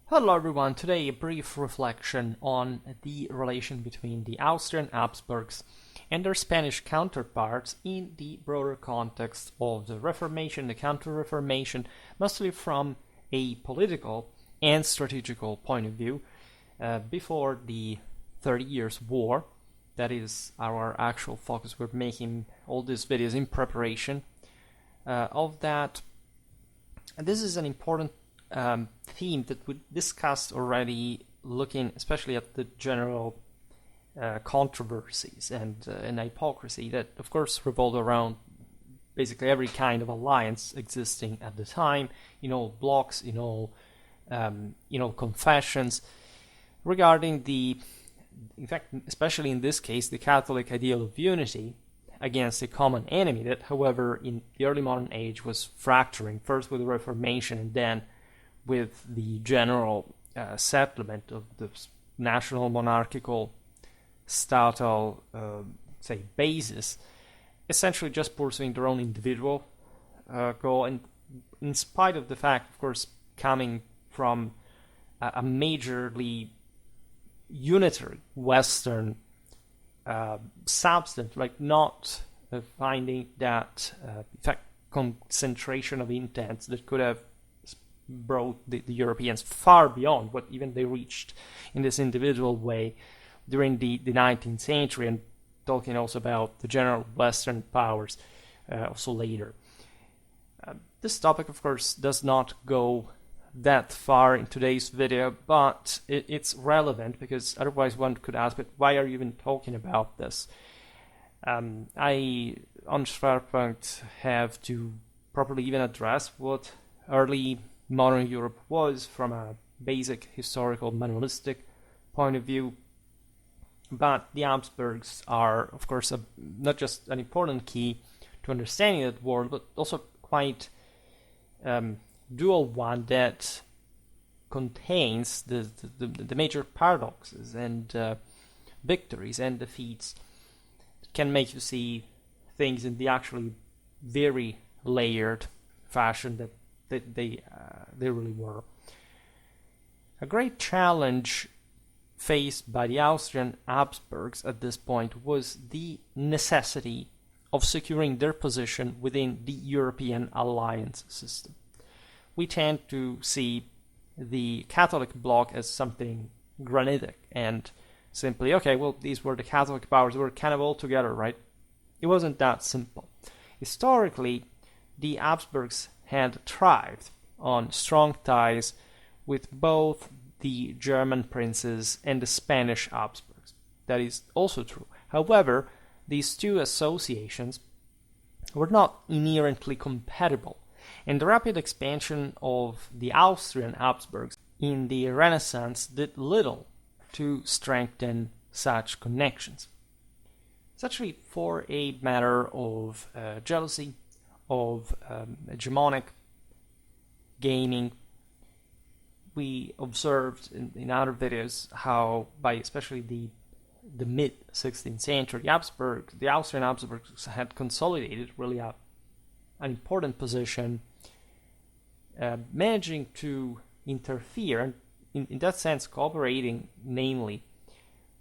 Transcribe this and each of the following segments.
Hello everyone, today a brief reflection on the relation between the Austrian Habsburgs and their Spanish counterparts in the broader context of the Reformation, the Counter-Reformation, mostly from a political and strategical point of view, before the 30 Years' War. That is our actual focus. We're making all these videos in preparation of that. This is an important theme that we discussed already, looking especially at the general controversies and hypocrisy that, of course, revolved around basically every kind of alliance existing at the time, in all blocks, in all confessions, regarding in fact, especially in this case, the Catholic ideal of unity against a common enemy that, however, in the early modern age was fracturing, first with the Reformation and then with the general settlement of the national monarchical statal, basis, essentially just pursuing their own individual goal, and in spite of the fact, of course, coming from a majorly unitary Western substance, like not finding that, in fact, concentration of intents that could have brought the Europeans far beyond what even they reached in this individual way during the 19th century, and talking also about the general Western powers also later. This topic, of course, does not go that far in today's video, but it's relevant because otherwise one could ask, but why are you even talking about this? I, on Schwerpunkt, have to properly even address what early modern Europe was from a basic historical manualistic point of view. But the Habsburgs are, of course, not just an important key to understanding that world, but also quite dual one that contains the major paradoxes and victories and defeats that can make you see things in the actually very layered fashion that they really were. A great challenge faced by the Austrian Habsburgs at this point was the necessity of securing their position within the European alliance system. We tend to see the Catholic bloc as something granitic and simply, okay, well, these were the Catholic powers, they were kind of all together, right? It wasn't that simple. Historically, the Habsburgs had thrived on strong ties with both the German princes and the Spanish Habsburgs. That is also true. However, these two associations were not inherently compatible, and the rapid expansion of the Austrian Habsburgs in the Renaissance did little to strengthen such connections. It's actually for a matter of jealousy, of hegemonic gaining. We observed in other videos how, by especially the mid-16th century, the Austrian Habsburgs had consolidated really an important position, managing to interfere, and in that sense cooperating namely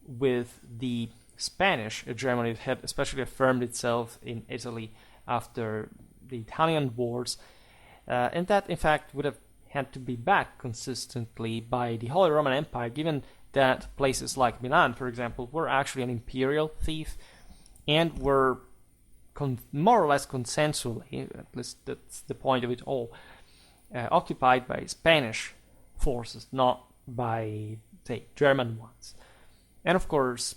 with the Spanish hegemony that had especially affirmed itself in Italy after the Italian wars, and that in fact would have had to be backed consistently by the Holy Roman Empire, given that places like Milan, for example, were actually an imperial fief and were more or less consensually, at least that's the point of it all, occupied by Spanish forces, not by, say, German ones. And of course,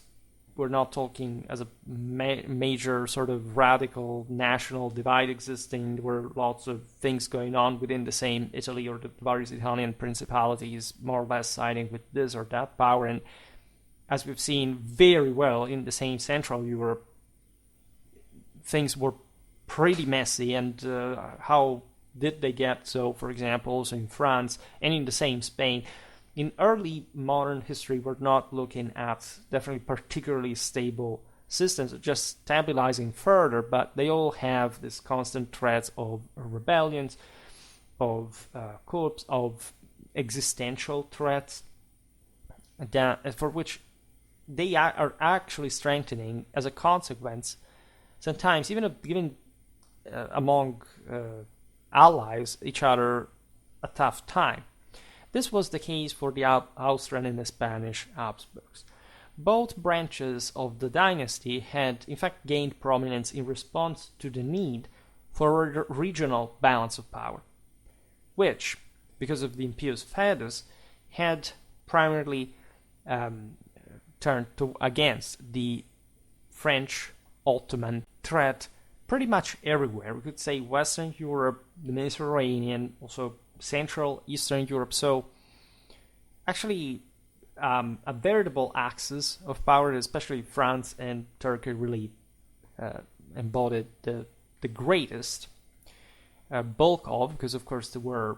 we're not talking as a major sort of radical national divide existing. There were lots of things going on within the same Italy or the various Italian principalities, more or less siding with this or that power. And as we've seen very well in the same Central Europe, things were pretty messy. And how did they get so, for example, also in France and in the same Spain? In early modern history, we're not looking at definitely particularly stable systems, just stabilizing further, but they all have this constant threats of rebellions, of coups, of existential threats for which they are actually strengthening as a consequence. Sometimes even among allies, each other a tough time. This was the case for the Austrian and the Spanish Habsburgs. Both branches of the dynasty had in fact gained prominence in response to the need for a regional balance of power, which, because of the impious feuds, had primarily turned against the French Ottoman threat pretty much everywhere. We could say Western Europe, the Mediterranean, also Central Eastern Europe. So actually a veritable axis of power, especially France and Turkey, really embodied the greatest bulk of, because of course there were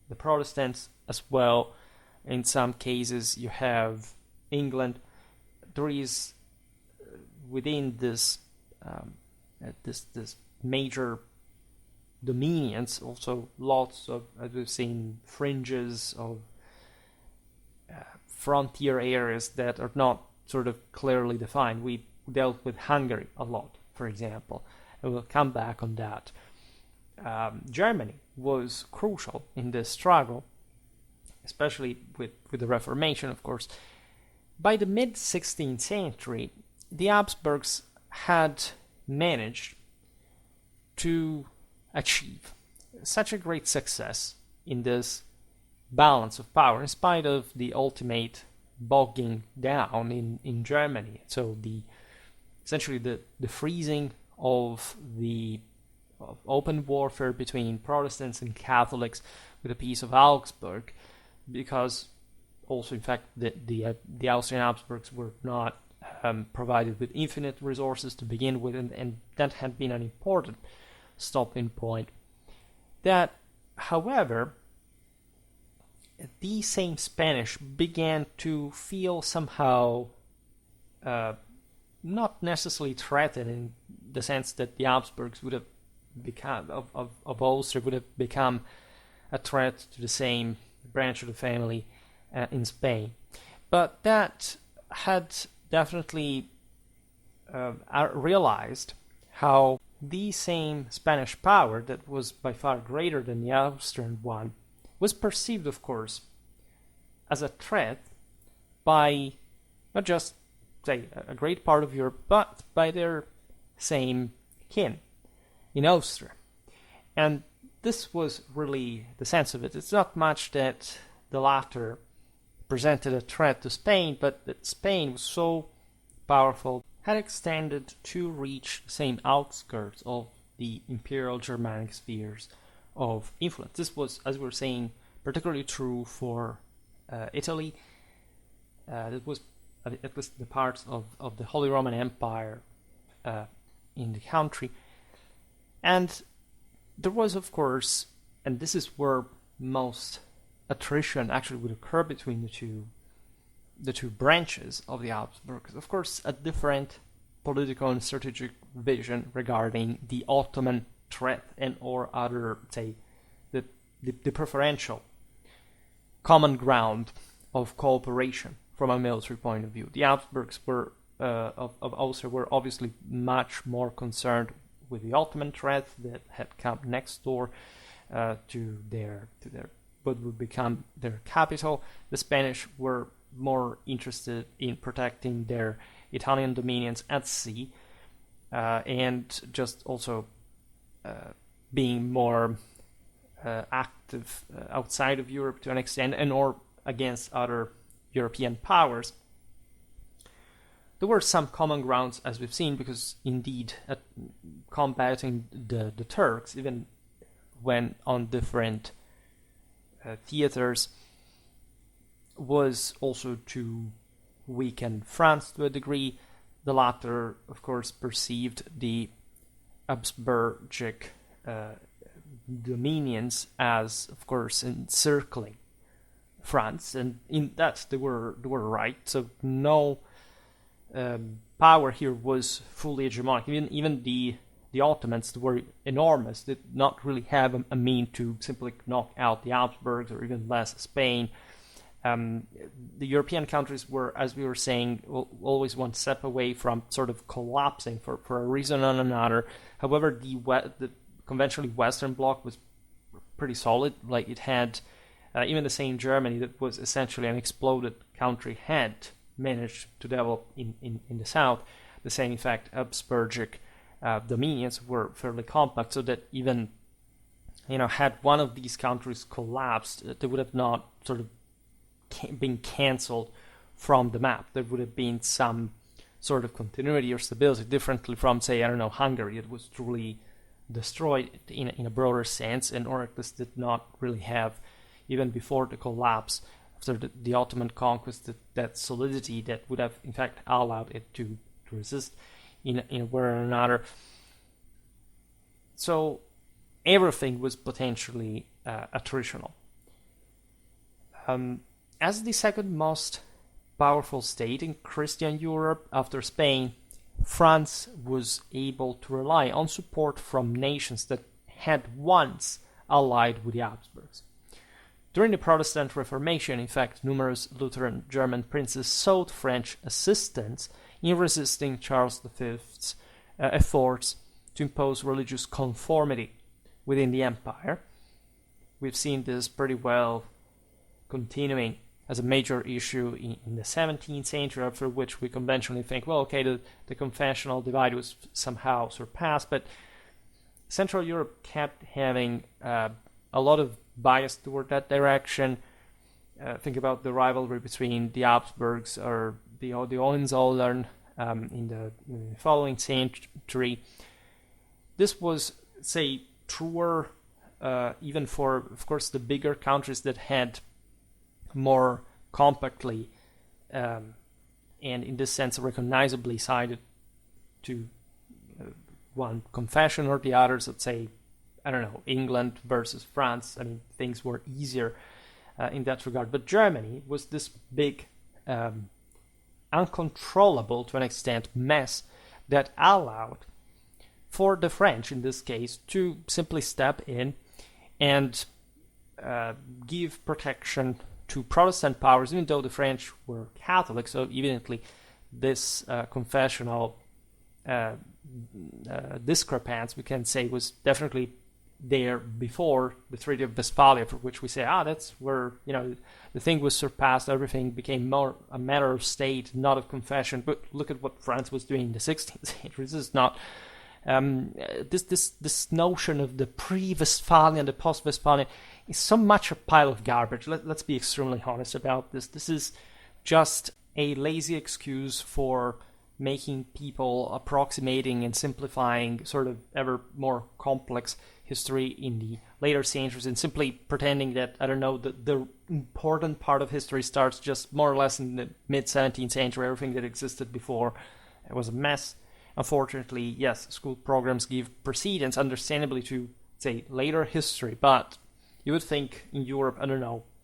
the Protestants as well. In some cases you have England. There is within this major dominions also lots of, as we've seen, fringes of frontier areas that are not sort of clearly defined. We dealt with Hungary a lot, for example, and we'll come back on that. Germany was crucial in this struggle, especially with the Reformation, of course. By the mid-16th century, the Habsburgs had managed to achieve such a great success in this balance of power, in spite of the ultimate bogging down in Germany. So essentially the freezing of open warfare between Protestants and Catholics with the Peace of Augsburg, because also, in fact, the Austrian Habsburgs were not provided with infinite resources to begin with, and that had been an important stopping point. That, however, the same Spanish began to feel somehow not necessarily threatened, in the sense that the Habsburgs would have become of Austria would have become a threat to the same branch of the family in Spain, but that had definitely realized how the same Spanish power that was by far greater than the Austrian one was perceived, of course, as a threat by not just, say, a great part of Europe, but by their same kin in Austria. And this was really the sense of it. It's not much that the latter presented a threat to Spain, but that Spain was so powerful, had extended to reach the same outskirts of the imperial Germanic spheres of influence. This was, as we were saying, particularly true for Italy. It was at least the parts of the Holy Roman Empire in the country. And there was, of course, and this is where most attrition actually would occur between the two branches of the Habsburgs. Of course, a different political and strategic vision regarding the Ottoman threat and or other, say, the preferential common ground of cooperation from a military point of view. The Habsburgs were of Austria were obviously much more concerned with the Ottoman threat that had come next door to their what would become their capital. The Spanish were more interested in protecting their Italian dominions at sea and just also being more active outside of Europe to an extent, and or against other European powers. There were some common grounds, as we've seen, because indeed combating the Turks, even when on different theaters, was also to weaken France to a degree. The latter, of course, perceived the Habsburgic dominions as, of course, encircling France, and in that they were right. So no power here was fully hegemonic. Even the the Ottomans were enormous, did not really have a mean to simply knock out the Habsburgs or even less Spain. The European countries were, as we were saying, always one step away from sort of collapsing for a reason or another. However, the conventionally Western bloc was pretty solid. Like it had, even the same Germany that was essentially an exploded country had managed to develop in the south. The same, in fact, Habsburgic dominions were fairly compact, so that even, had one of these countries collapsed, they would have not sort of been cancelled from the map. There would have been some sort of continuity or stability, differently from, say, Hungary. It was truly destroyed in a broader sense, and Oracles did not really have, even before the collapse, after the Ottoman conquest, that solidity that would have, in fact, allowed it to resist in a way or another. So everything was potentially attritional. As the second most powerful state in Christian Europe after Spain, France was able to rely on support from nations that had once allied with the Habsburgs. During the Protestant Reformation, in fact, numerous Lutheran German princes sought French assistance in resisting Charles V's efforts to impose religious conformity within the empire. We've seen this pretty well continuing as a major issue in the 17th century, after which we conventionally think, well, okay, the confessional divide was somehow surpassed, but Central Europe kept having a lot of bias toward that direction. Think about the rivalry between the Habsburgs or the Hohenzollern in the following century. This was, say, truer even for, of course, the bigger countries that had more compactly and in this sense recognizably sided to one confession or the others. Let's say, England versus France. Things were easier in that regard. But Germany was this big, uncontrollable to an extent mess that allowed for the French, in this case, to simply step in and give protection to Protestant powers, even though the French were Catholic. So evidently this confessional discrepancy, we can say, was definitely there before the Treaty of Westphalia, for which we say, that's where, the thing was surpassed, everything became more a matter of state, not of confession. But look at what France was doing in the 16th century. This is not this notion of the pre-Westphalian, the post-Westphalian, is so much a pile of garbage. Let's be extremely honest about this. This is just a lazy excuse for making people approximating and simplifying sort of ever more complex history in the later centuries, and simply pretending that, the important part of history starts just more or less in the mid-17th century. Everything that existed before, it was a mess. Unfortunately, yes, school programs give precedence, understandably, to, say, later history, but you would think in Europe,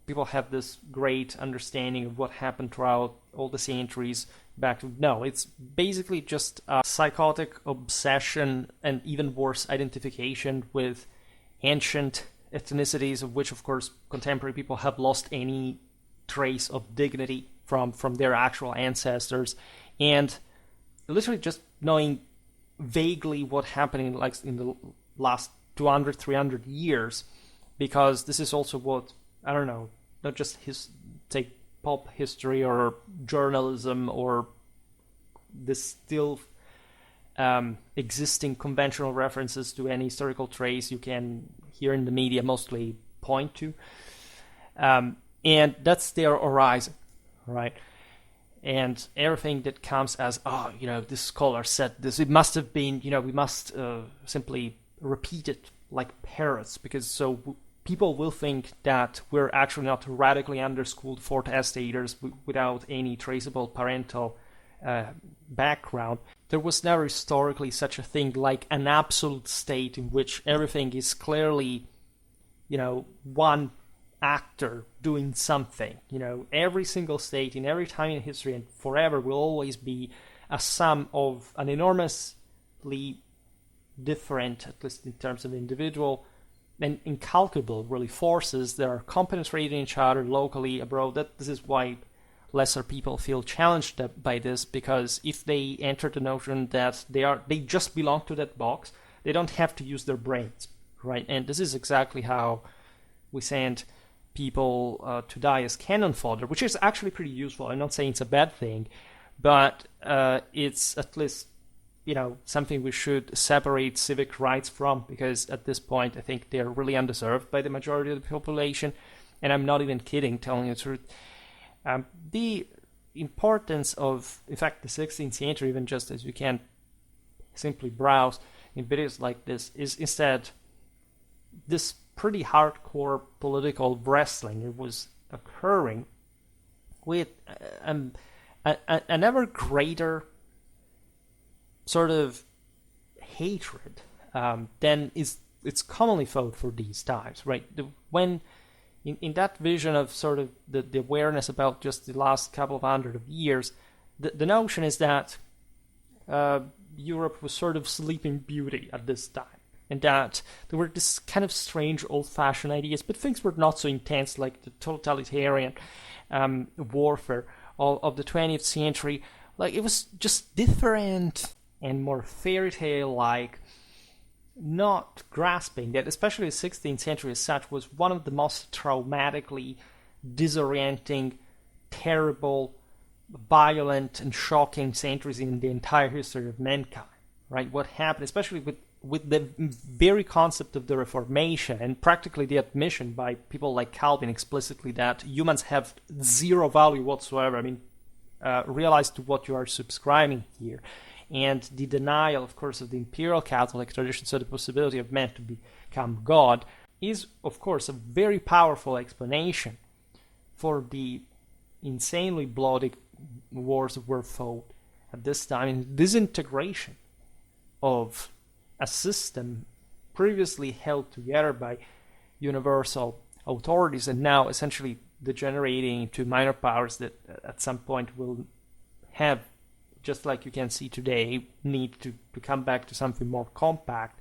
people have this great understanding of what happened throughout all the centuries back to... No, it's basically just a psychotic obsession and even worse, identification with ancient ethnicities, of which, of course, contemporary people have lost any trace of dignity from their actual ancestors, and literally just knowing vaguely what happened in the last 200, 300 years, because this is also what, not just take pop history or journalism or this still existing conventional references to any historical trace you can hear in the media mostly point to. And that's their horizon, right? And everything that comes as, this scholar said this, it must have been, we must simply repeat it like parrots, because so people will think that we're actually not radically underschooled foretators without any traceable parental background. There was never historically such a thing like an absolute state in which everything is clearly, one actor doing something. Every single state in every time in history and forever will always be a sum of an enormously different, at least in terms of individual and incalculable, really, forces that are compenetrating each other locally, abroad. This is why lesser people feel challenged by this, because if they enter the notion that they just belong to that box, they don't have to use their brains, right? And this is exactly how we send people to die as cannon fodder, which is actually pretty useful. I'm not saying it's a bad thing, but it's at least, something we should separate civic rights from, because at this point I think they're really undeserved by the majority of the population, and I'm not even kidding, telling you the truth. The importance of, in fact, the 16th century, even just as you can simply browse in videos like this, is instead this pretty hardcore political wrestling. It was occurring with an ever greater sort of hatred than it's commonly felt for these times, right? When in that vision of sort of the awareness about just the last couple of hundred of years, the notion is that Europe was sort of Sleeping Beauty at this time, and that there were this kind of strange old-fashioned ideas, but things were not so intense like the totalitarian warfare of the 20th century. Like, it was just different and more fairy tale-like, not grasping that especially the 16th century as such was one of the most traumatically disorienting, terrible, violent, and shocking centuries in the entire history of mankind, right? What happened, especially with the very concept of the Reformation and practically the admission by people like Calvin explicitly that humans have zero value whatsoever. I mean, realize to what you are subscribing here. And the denial, of course, of the imperial Catholic tradition, so the possibility of man to become God, is, of course, a very powerful explanation for the insanely bloody wars that were fought at this time, and disintegration of a system previously held together by universal authorities and now essentially degenerating into minor powers that at some point will have, just like you can see today, need to come back to something more compact,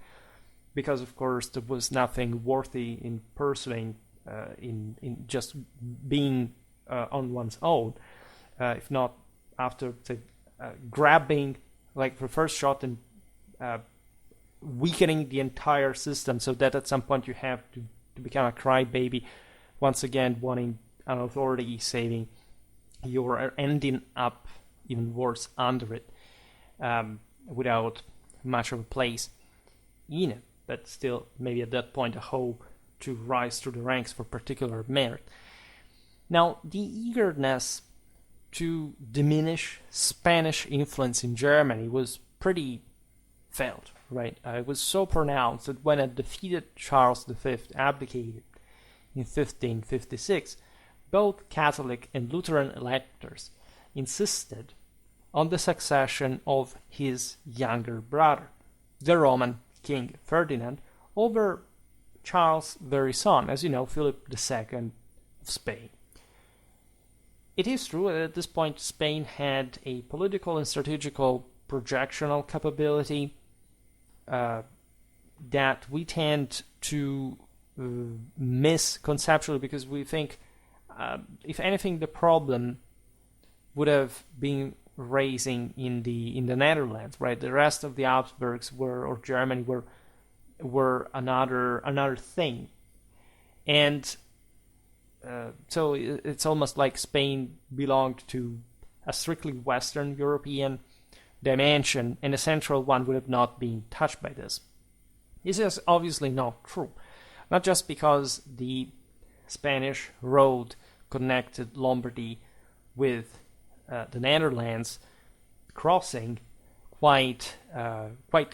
because of course there was nothing worthy in pursuing in just being on one's own, if not after grabbing like the first shot and weakening the entire system, so that at some point you have to become a crybaby, once again wanting an authority saving you, or ending up even worse under it, without much of a place in it, but still maybe at that point a hope to rise through the ranks for particular merit. Now, the eagerness to diminish Spanish influence in Germany was pretty felt, right? It was so pronounced that when a defeated Charles V abdicated in 1556, both Catholic and Lutheran electors insisted on the succession of his younger brother, the Roman King Ferdinand, over Charles' very son, as you know, Philip II of Spain. It is true that at this point Spain had a political and strategical projectional capability that we tend to miss conceptually, because we think, if anything, the problem would have been raising in the Netherlands, right? The rest of the Habsburgs or Germany were another thing, and so it's almost like Spain belonged to a strictly Western European dimension, and a central one would have not been touched by this. This is obviously not true, not just because the Spanish road connected Lombardy with the Netherlands, crossing quite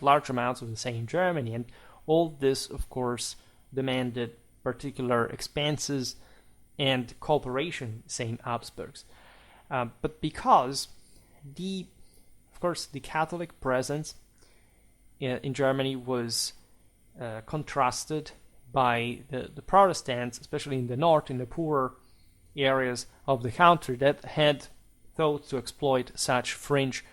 large amounts of the same Germany, and all this, of course, demanded particular expenses and cooperation, same Habsburgs. But because of course, the Catholic presence in Germany was contrasted by the Protestants, especially in the north, in the poorer areas of the country that had thought to exploit such fringe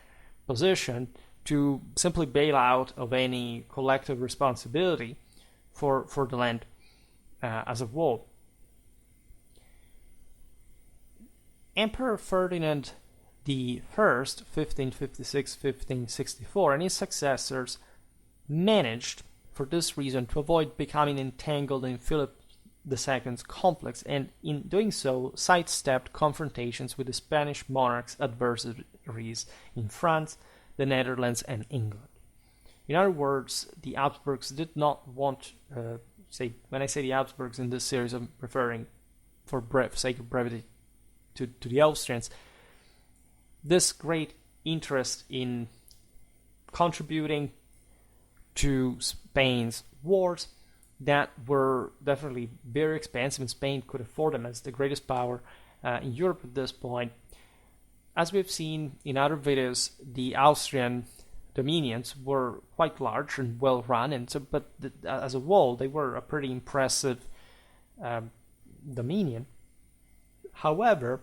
position to simply bail out of any collective responsibility for the land as a whole. Emperor Ferdinand the First, 1556-1564, and his successors managed, for this reason, to avoid becoming entangled in Philip II's conflicts, and in doing so, sidestepped confrontations with the Spanish monarch's adversaries in France, the Netherlands, and England. In other words, the Habsburgs did not want, when I say the Habsburgs in this series, I'm referring, for sake of brevity, to the Austrians, this great interest in contributing to Spain's wars that were definitely very expensive, and Spain could afford them as the greatest power in Europe at this point. As we've seen in other videos, the Austrian dominions were quite large and well run, and so, but as a whole, they were a pretty impressive dominion. However,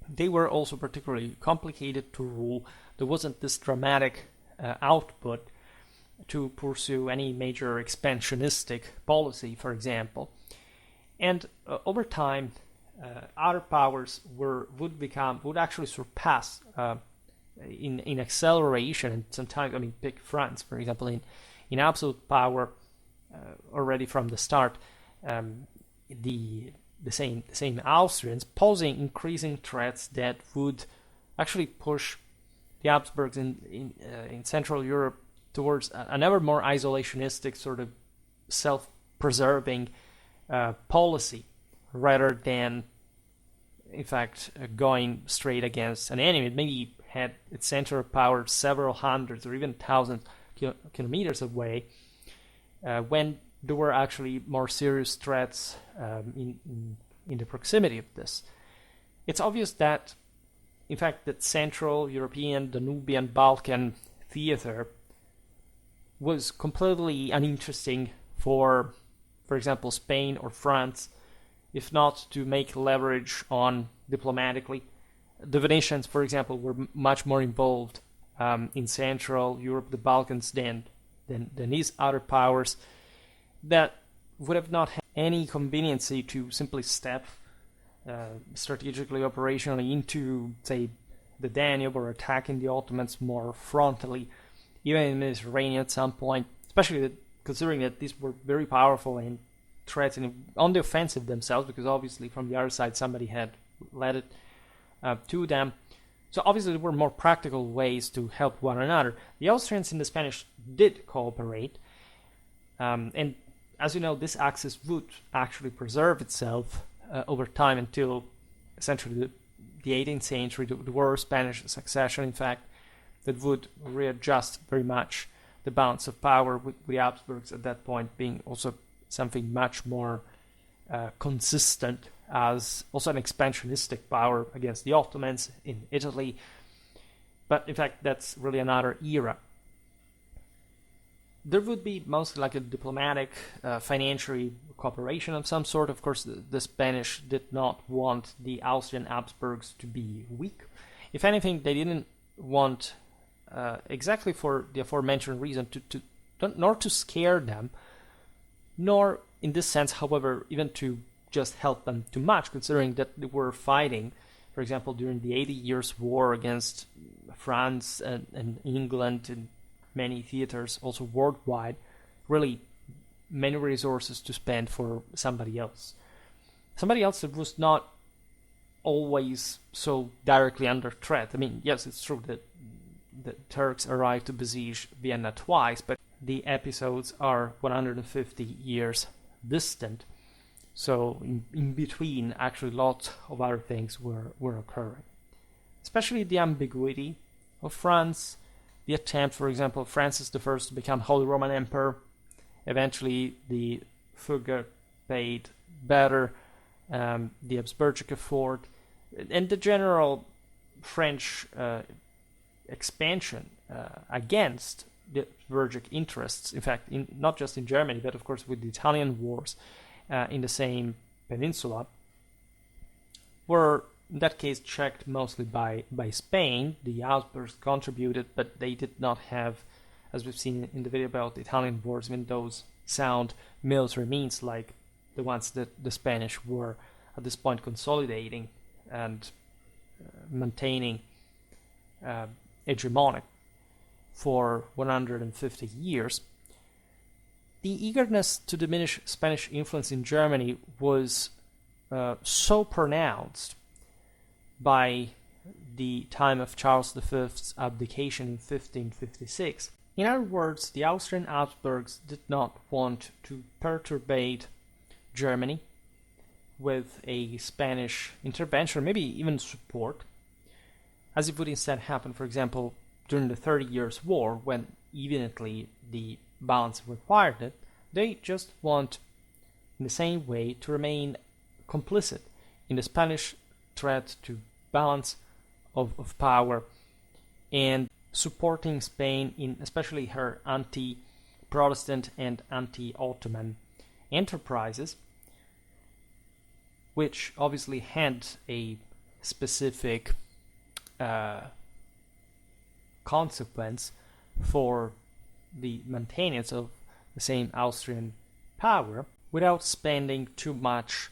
they were also particularly complicated to rule. There wasn't this dramatic output to pursue any major expansionistic policy, for example. And over time, other powers would actually surpass in acceleration, and sometimes, I mean, pick France, for example, in absolute power already from the start. The same Austrians, posing increasing threats that would actually push the Habsburgs in Central Europe towards an ever more isolationistic, sort of self-preserving policy, rather than, in fact, going straight against an enemy. It maybe had its center of power several hundreds or even thousands kilometers away, when there were actually more serious threats in the proximity of this. It's obvious that, in fact, that Central European, Danubian, Balkan theater was completely uninteresting for example, Spain or France, if not to make leverage on diplomatically. The Venetians, for example, were much more involved in Central Europe, the Balkans, than these other powers that would have not had any conveniency to simply step strategically, operationally into, say, the Danube, or attacking the Ottomans more frontally, even in the Mediterranean at some point, especially considering that these were very powerful and threatening on the offensive themselves, because obviously from the other side somebody had led it to them. So obviously there were more practical ways to help one another. The Austrians and the Spanish did cooperate, and as you know, this axis would actually preserve itself over time until essentially the 18th century, the War of Spanish Succession, in fact, that would readjust very much the balance of power, with the Habsburgs at that point being also something much more consistent as also an expansionistic power against the Ottomans in Italy. But in fact, that's really another era. There would be mostly like a diplomatic, financial cooperation of some sort. Of course, the Spanish did not want the Austrian Habsburgs to be weak. If anything, they didn't want, exactly for the aforementioned reason, nor to scare them, nor in this sense, however, even to just help them too much, considering that they were fighting, for example, during the 80 Years' War against France and England and many theaters, also worldwide, really many resources to spend for somebody else. Somebody else that was not always so directly under threat. I mean, yes, it's true that the Turks arrived to besiege Vienna twice, but the episodes are 150 years distant. So in between, actually, lots of other things were occurring. Especially the ambiguity of France, the attempt, for example, of Francis I to become Holy Roman Emperor. Eventually, the Fugger paid better, the Habsburgic effort, and the general French expansion against the Habsburgic interests, in fact, not just in Germany, but of course with the Italian wars in the same peninsula, were in that case checked mostly by Spain. The Habsburgs contributed, but they did not have, as we've seen in the video about the Italian wars, even those sound military means like the ones that the Spanish were at this point consolidating and maintaining hegemonic for 150 years. The eagerness to diminish Spanish influence in Germany was so pronounced by the time of Charles V's abdication in 1556. In other words, the Austrian Habsburgs did not want to perturbate Germany with a Spanish intervention, maybe even support, as it would instead happen, for example, during the 30 Years' War, when evidently the balance required it. They just want, in the same way, to remain complicit in the Spanish threat to balance of power and supporting Spain in especially her anti-Protestant and anti-Ottoman enterprises, which obviously had a specific consequence for the maintenance of the same Austrian power without spending too much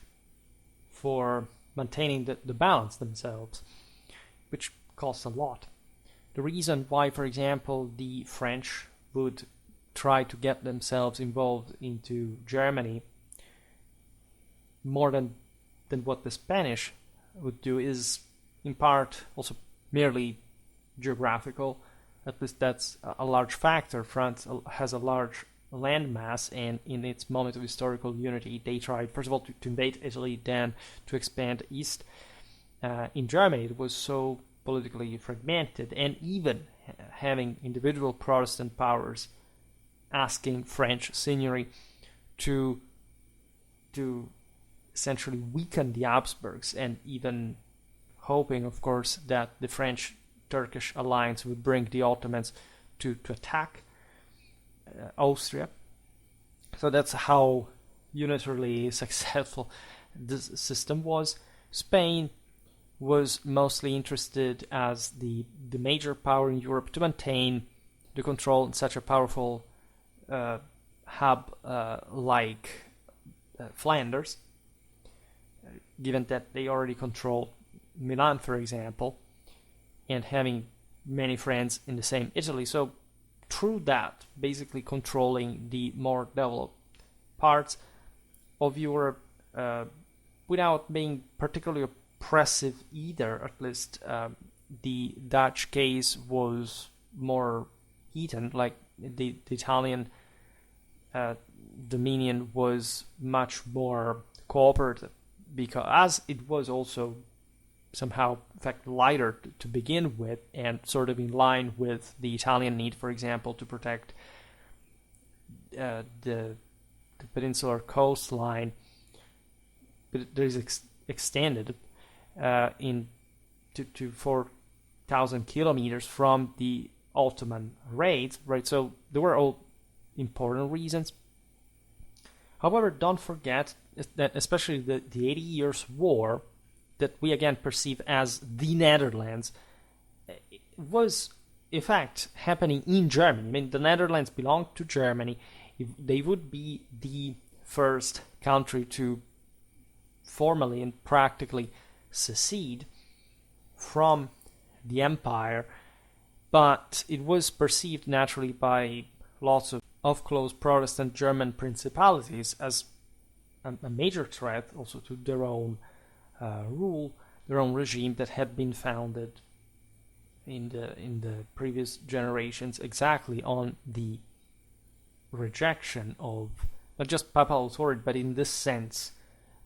for maintaining the balance themselves, which costs a lot. The reason why, for example, the French would try to get themselves involved into Germany more than what the Spanish would do is in part also merely geographical. At least that's a large factor. France has a large landmass, and in its moment of historical unity, they tried, first of all, to invade Italy, then to expand east. In Germany, it was so politically fragmented, and even having individual Protestant powers asking French seigneury to essentially weaken the Habsburgs, and even hoping, of course, that the French-Turkish alliance would bring the Ottomans to attack Austria. So that's how unitarily successful this system was. Spain was mostly interested as the major power in Europe to maintain the control in such a powerful hub like Flanders, given that they already controlled Milan, for example, and having many friends in the same Italy. So through that, basically controlling the more developed parts of Europe without being particularly oppressive either. At least the Dutch case was more heated, like the Italian dominion was much more cooperative, because as it was also somehow, in fact, lighter to begin with, and sort of in line with the Italian need, for example, to protect the peninsular coastline, but it is extended to 4,000 kilometers from the Ottoman raids, right? So there were all important reasons. However, don't forget that especially the 80 Years' War, that we again perceive as the Netherlands, was in fact happening in Germany. I mean, the Netherlands belonged to Germany. They would be the first country to formally and practically secede from the empire, but it was perceived naturally by lots of close Protestant German principalities as a major threat also to their own rule, their own regime that had been founded in the previous generations exactly on the rejection of not just papal authority, but in this sense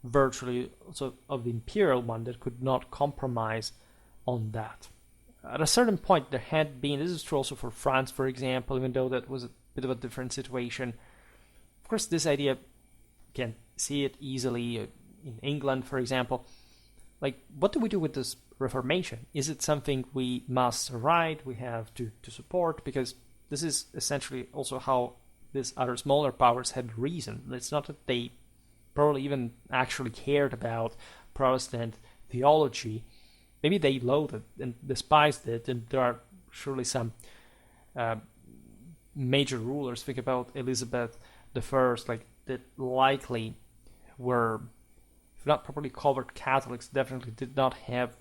virtually also of the imperial one that could not compromise on that. At a certain point there had been, this is true also for France, for example, even though that was a bit of a different situation. Of course, this idea, can see it easily in England, for example. Like, what do we do with this Reformation? Is it something we must write, we have to support? Because this is essentially also how these other smaller powers had reasoned. It's not that they probably even actually cared about Protestant theology maybe they loathed and despised it, and there are surely some major rulers, think about Elizabeth I, like that likely were, if not properly covered Catholics, definitely did not have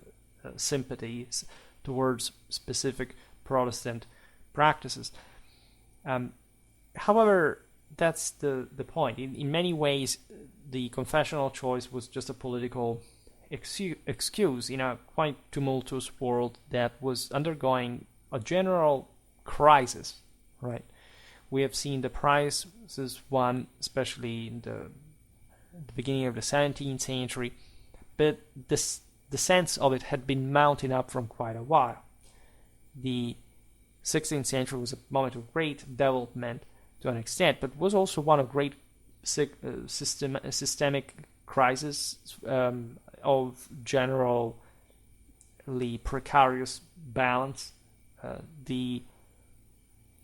sympathies towards specific Protestant practices. However, that's the point. In many ways, the confessional choice was just a political excuse in a quite tumultuous world that was undergoing a general crisis, right? We have seen the crisis won, especially in the beginning of the 17th century, but the sense of it had been mounting up from quite a while. The 16th century was a moment of great development to an extent, but was also one of great systemic crisis of generally precarious balance. The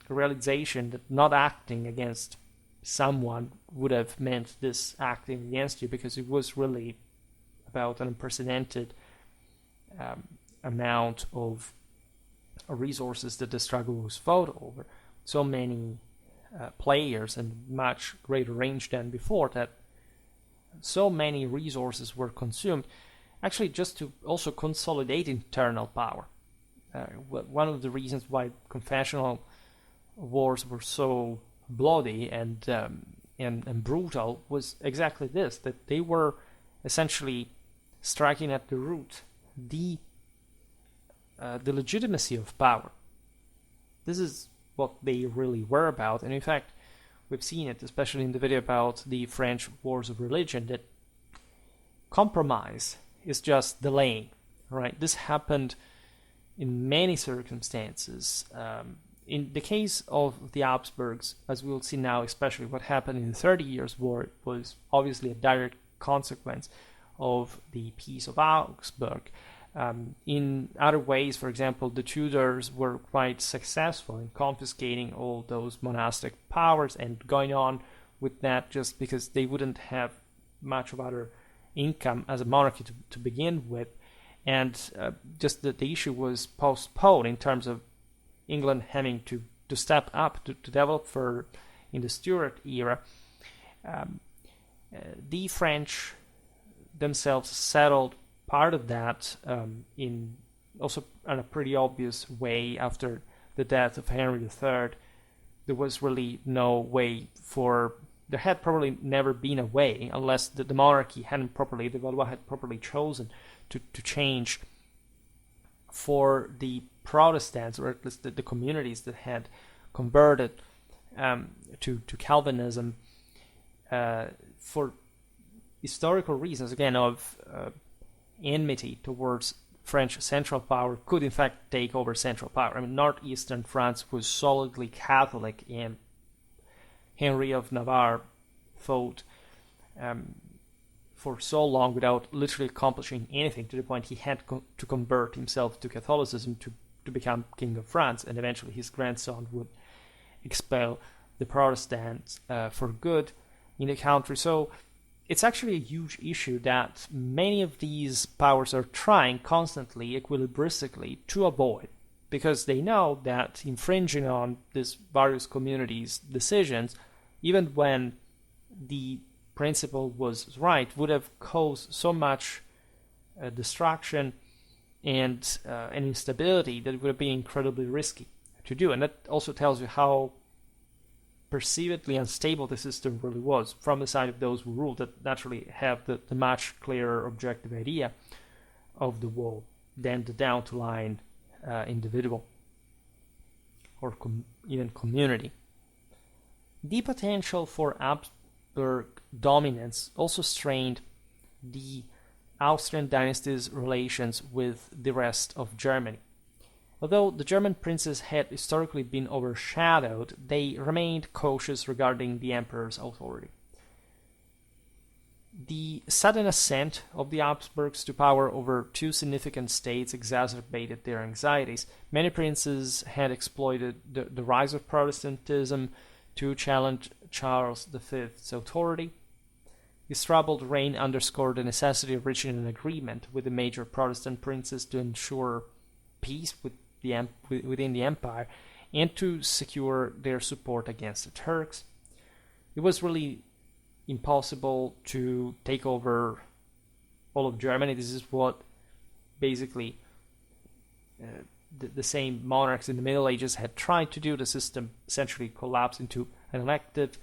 realization that not acting against someone would have meant this acting against you, because it was really about an unprecedented amount of resources that the struggle was fought over. So many players and much greater range than before, that so many resources were consumed, actually just to also consolidate internal power. One of the reasons why confessional wars were so bloody and brutal was exactly this, that they were essentially striking at the root the legitimacy of power. This is what they really were about, and in fact we've seen it especially in the video about the French wars of religion, that compromise is just delaying, right? This happened in many circumstances. In the case of the Habsburgs, as we'll see now, especially what happened in the 30 Years' War, was obviously a direct consequence of the Peace of Augsburg. In other ways, for example, the Tudors were quite successful in confiscating all those monastic powers and going on with that just because they wouldn't have much of other income as a monarchy to begin with. And just that the issue was postponed in terms of England having to step up to develop further in the Stuart era. The French themselves settled part of that in a pretty obvious way after the death of Henry III. There was really no way there had probably never been a way, unless the monarchy hadn't properly, the Valois had properly chosen to change for the Protestants, or at least the communities that had converted to Calvinism for historical reasons, again, of enmity towards French central power, could in fact take over central power. I mean, northeastern France was solidly Catholic, and Henry of Navarre fought for so long without literally accomplishing anything, to the point he had to convert himself to Catholicism to become King of France, and eventually his grandson would expel the Protestants for good in the country. So it's actually a huge issue that many of these powers are trying constantly, equilibristically, to avoid, because they know that infringing on these various communities' decisions, even when the principle was right, would have caused so much destruction and instability that it would have been incredibly risky to do. And that also tells you how perceivedly unstable the system really was from the side of those who ruled, that naturally have the much clearer objective idea of the world than the down-to-line individual or even community. The potential for Habsburg dominance also strained the Austrian dynasty's relations with the rest of Germany. Although the German princes had historically been overshadowed, they remained cautious regarding the emperor's authority. The sudden ascent of the Habsburgs to power over two significant states exacerbated their anxieties. Many princes had exploited the rise of Protestantism to challenge Charles V's authority. His troubled reign underscored the necessity of reaching an agreement with the major Protestant princes to ensure peace within the empire and to secure their support against the Turks. It was really impossible to take over all of Germany. This is what basically the same monarchs in the Middle Ages had tried to do. The system essentially collapsed into an elective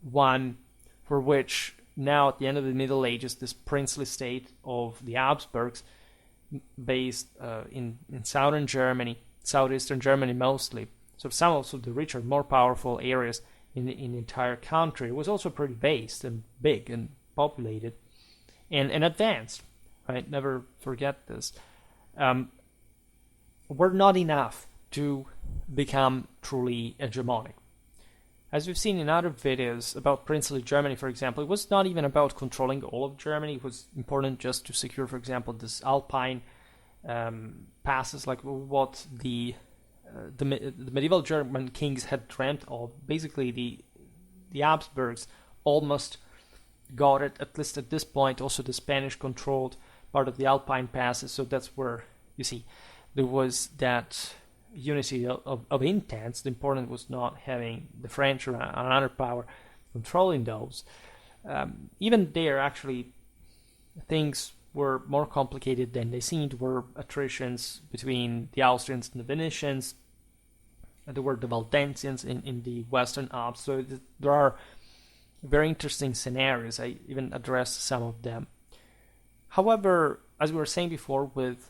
one, for which now at the end of the Middle Ages, this princely state of the Habsburgs, based in southern Germany, southeastern Germany mostly, so some of the richer, more powerful areas in the entire country, was also pretty vast and big and populated and advanced. Right? Never forget this. Were not enough to become truly hegemonic. As we've seen in other videos about princely Germany, for example, it was not even about controlling all of Germany. It was important just to secure, for example, this Alpine passes, like what the medieval German kings had dreamt of. Basically, the Habsburgs almost got it, at least at this point. Also, the Spanish controlled part of the Alpine passes, so that's where, you see, there was that unity of intents. The important was not having the French or another power controlling those. Even there, actually, things were more complicated than they seemed. There were attritions between the Austrians and the Venetians. There were the Waldensians in the Western Alps. So there are very interesting scenarios. I even addressed some of them. However, as we were saying before, with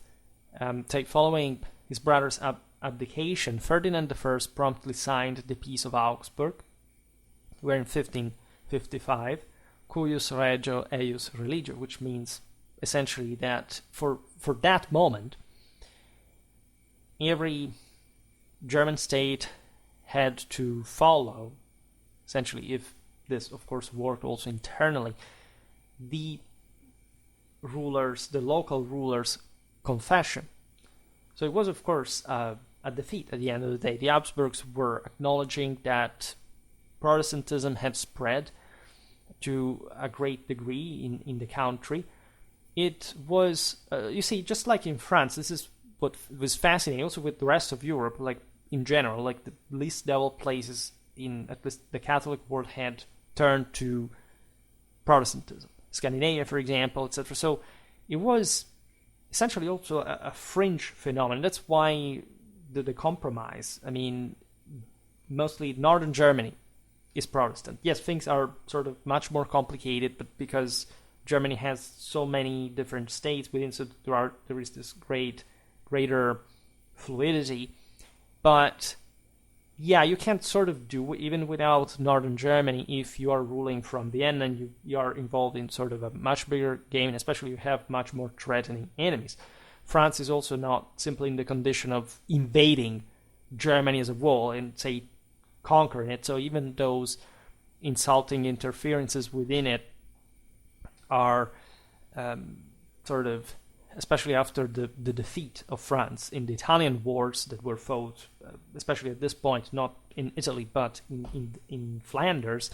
following his brother's abdication, Ferdinand I promptly signed the Peace of Augsburg, where in 1555, cuius regio eius religio, which means essentially that for that moment, every German state had to follow, essentially, if this of course worked also internally, the local rulers' confession. So it was, of course, a defeat at the end of the day. The Habsburgs were acknowledging that Protestantism had spread to a great degree in the country. It was, you see, just like in France, this is what was fascinating, also with the rest of Europe, like in general, like the least developed places in at least the Catholic world had turned to Protestantism. Scandinavia, for example, etc. So it was essentially also a fringe phenomenon. That's why the compromise, I mean, mostly northern Germany is Protestant. Yes, things are sort of much more complicated, but because Germany has so many different states within, so there is this greater fluidity. But yeah, you can't sort of do even without northern Germany if you are ruling from Vienna and you are involved in sort of a much bigger game, and especially you have much more threatening enemies. France is also not simply in the condition of invading Germany as a whole and, say, conquering it. So even those insulting interferences within it are sort of, especially after the defeat of France in the Italian wars that were fought, especially at this point, not in Italy, but in Flanders,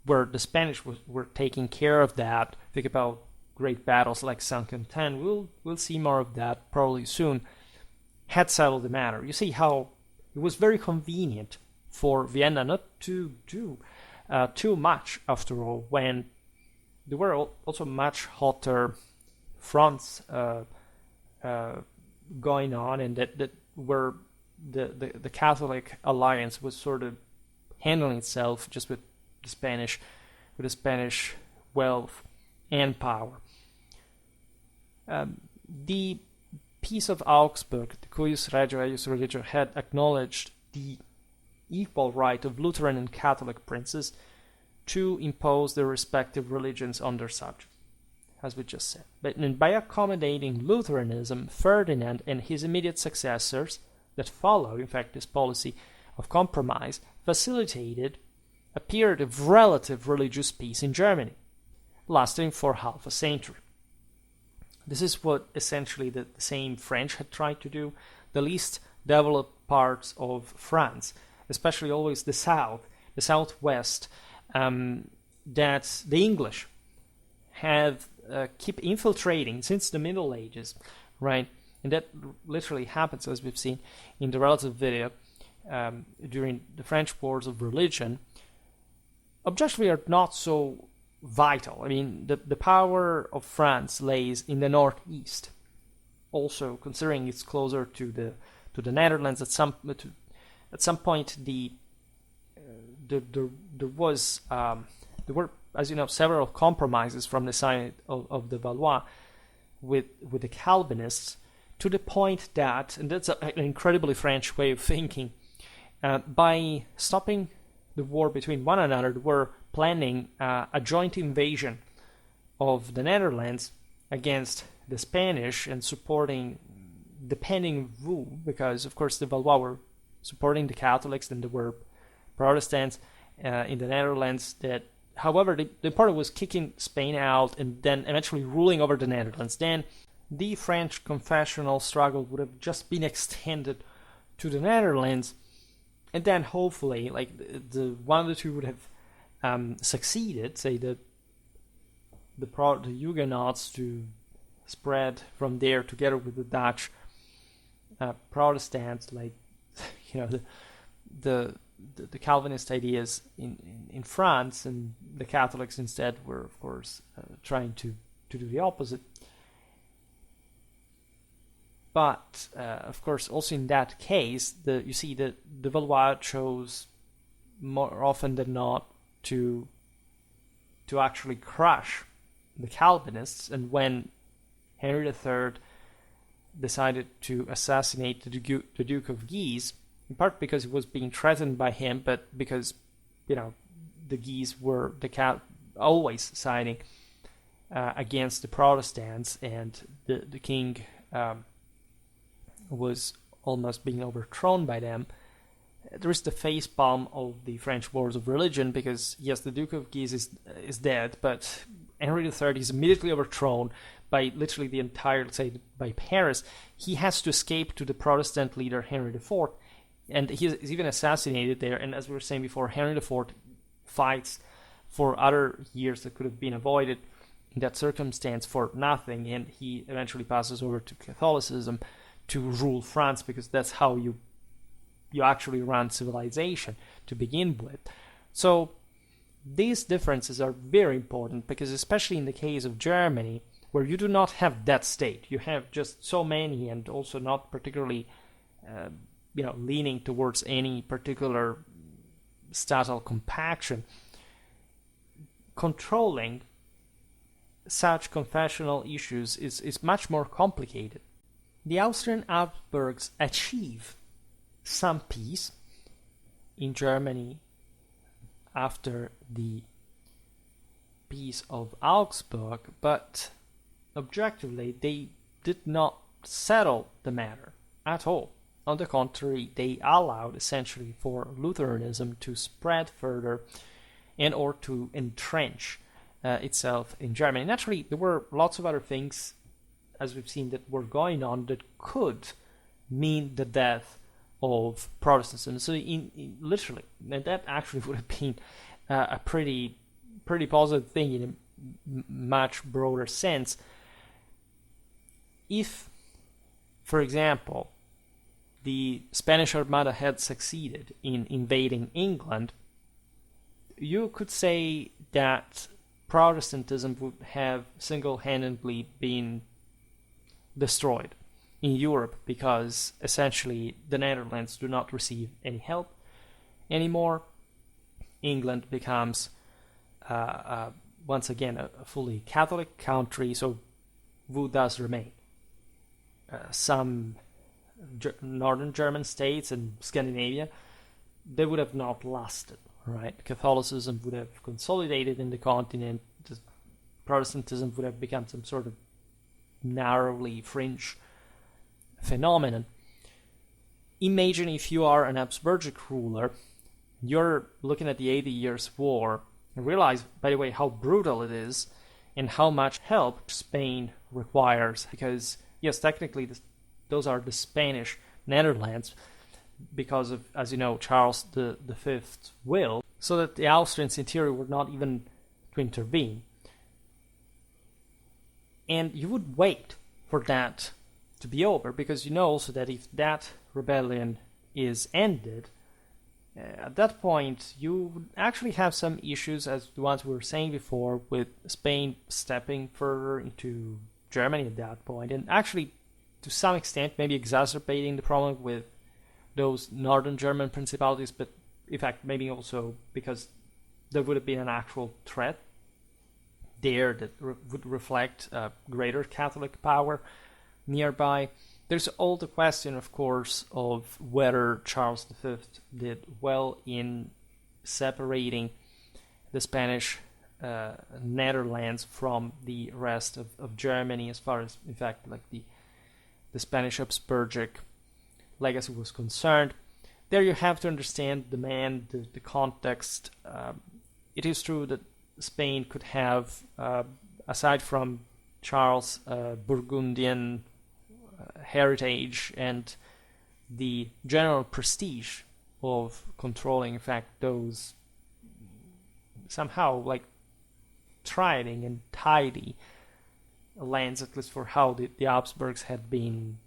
where the Spanish were taking care of that. Think about great battles like Saint-Quentin. We'll see more of that probably soon. Had settled the matter. You see how it was very convenient for Vienna not to do too much, after all, when there were also much hotter fronts going on, and that where the Catholic alliance was sort of handling itself just with the Spanish wealth and power. The Peace of Augsburg, the cuius regio eius religio, had acknowledged the equal right of Lutheran and Catholic princes to impose their respective religions on their subjects, as we just said. But by accommodating Lutheranism, Ferdinand and his immediate successors that followed, in fact, this policy of compromise, facilitated a period of relative religious peace in Germany, lasting for half a century. This is what essentially the same French had tried to do. The least developed parts of France, especially always the south, the southwest, that the English have keep infiltrating since the Middle Ages, right? And that literally happens, as we've seen in the relative video, during the French Wars of Religion, objectively are not so vital. I mean, the power of France lays in the northeast. Also, considering it's closer to the Netherlands, at some point there were, as you know, several compromises from the side of the Valois with the Calvinists, to the point that, and that's an incredibly French way of thinking, by stopping the war between one another, they were planning a joint invasion of the Netherlands against the Spanish and supporting the pending Vaux, because of course the Valois were supporting the Catholics, then there were Protestants in the Netherlands that, however, the important was kicking Spain out and then eventually ruling over the Netherlands. Then the French confessional struggle would have just been extended to the Netherlands, and then hopefully, like, the one of the two would have succeeded, say the Huguenots, to spread from there together with the Dutch Protestants, like, you know, the Calvinist ideas in France, and the Catholics instead were, of course, trying to do the opposite. But of course, also in that case, you see that the Valois chose more often than not to actually crush the Calvinists, and when Henry III decided to assassinate the Duke of Guise, in part because he was being threatened by him, but because, you know, the Guise were always siding against the Protestants, and the king was almost being overthrown by them. There is the facepalm of the French Wars of Religion, because yes, the Duke of Guise is dead, but Henry III is immediately overthrown by literally the entire, say, by Paris. He has to escape to the Protestant leader Henry IV, and he is even assassinated there. And as we were saying before, Henry IV fights for other years that could have been avoided in that circumstance for nothing, and he eventually passes over to Catholicism to rule France, because that's how you actually run civilization to begin with. So these differences are very important, because especially in the case of Germany, where you do not have that state, you have just so many, and also not particularly leaning towards any particular statal compaction, controlling such confessional issues is much more complicated. The Austrian Habsburgs achieve some peace in Germany after the Peace of Augsburg, but objectively they did not settle the matter at all. On the contrary, they allowed essentially for Lutheranism to spread further and or to entrench itself in Germany. Naturally, there were lots of other things, as we've seen, that were going on that could mean the death of Protestantism. So literally, and that actually would have been a pretty positive thing in a much broader sense. If, for example, the Spanish Armada had succeeded in invading England, you could say that Protestantism would have single-handedly been destroyed in Europe, because essentially the Netherlands do not receive any help anymore. England becomes once again a fully Catholic country, so Wu does remain. Some northern German states and Scandinavia, they would have not lasted, right? Catholicism would have consolidated in the continent. Protestantism would have become some sort of narrowly fringe phenomenon. Imagine if you are an Habsburgic ruler, you're looking at the 80 Years' War, and realize, by the way, how brutal it is and how much help Spain requires, because yes, technically those are the Spanish Netherlands because of, as you know, Charles V's will, so that the Austrians in theory were not even to intervene. And you would wait for that to be over, because you know also that if that rebellion is ended, at that point you would actually have some issues, as the ones we were saying before, with Spain stepping further into Germany at that point, and actually to some extent maybe exacerbating the problem with those northern German principalities, but in fact maybe also because there would have been an actual threat there that would reflect greater Catholic power nearby. There's all the question, of course, of whether Charles V did well in separating the Spanish Netherlands from the rest of Germany, as far as, in fact, like the Spanish Habsburgic legacy was concerned. There you have to understand the man, the context. It is true that Spain could have, aside from Charles' Burgundian heritage and the general prestige of controlling, in fact, those somehow like thriving and tidy lands, at least for how the Habsburgs had been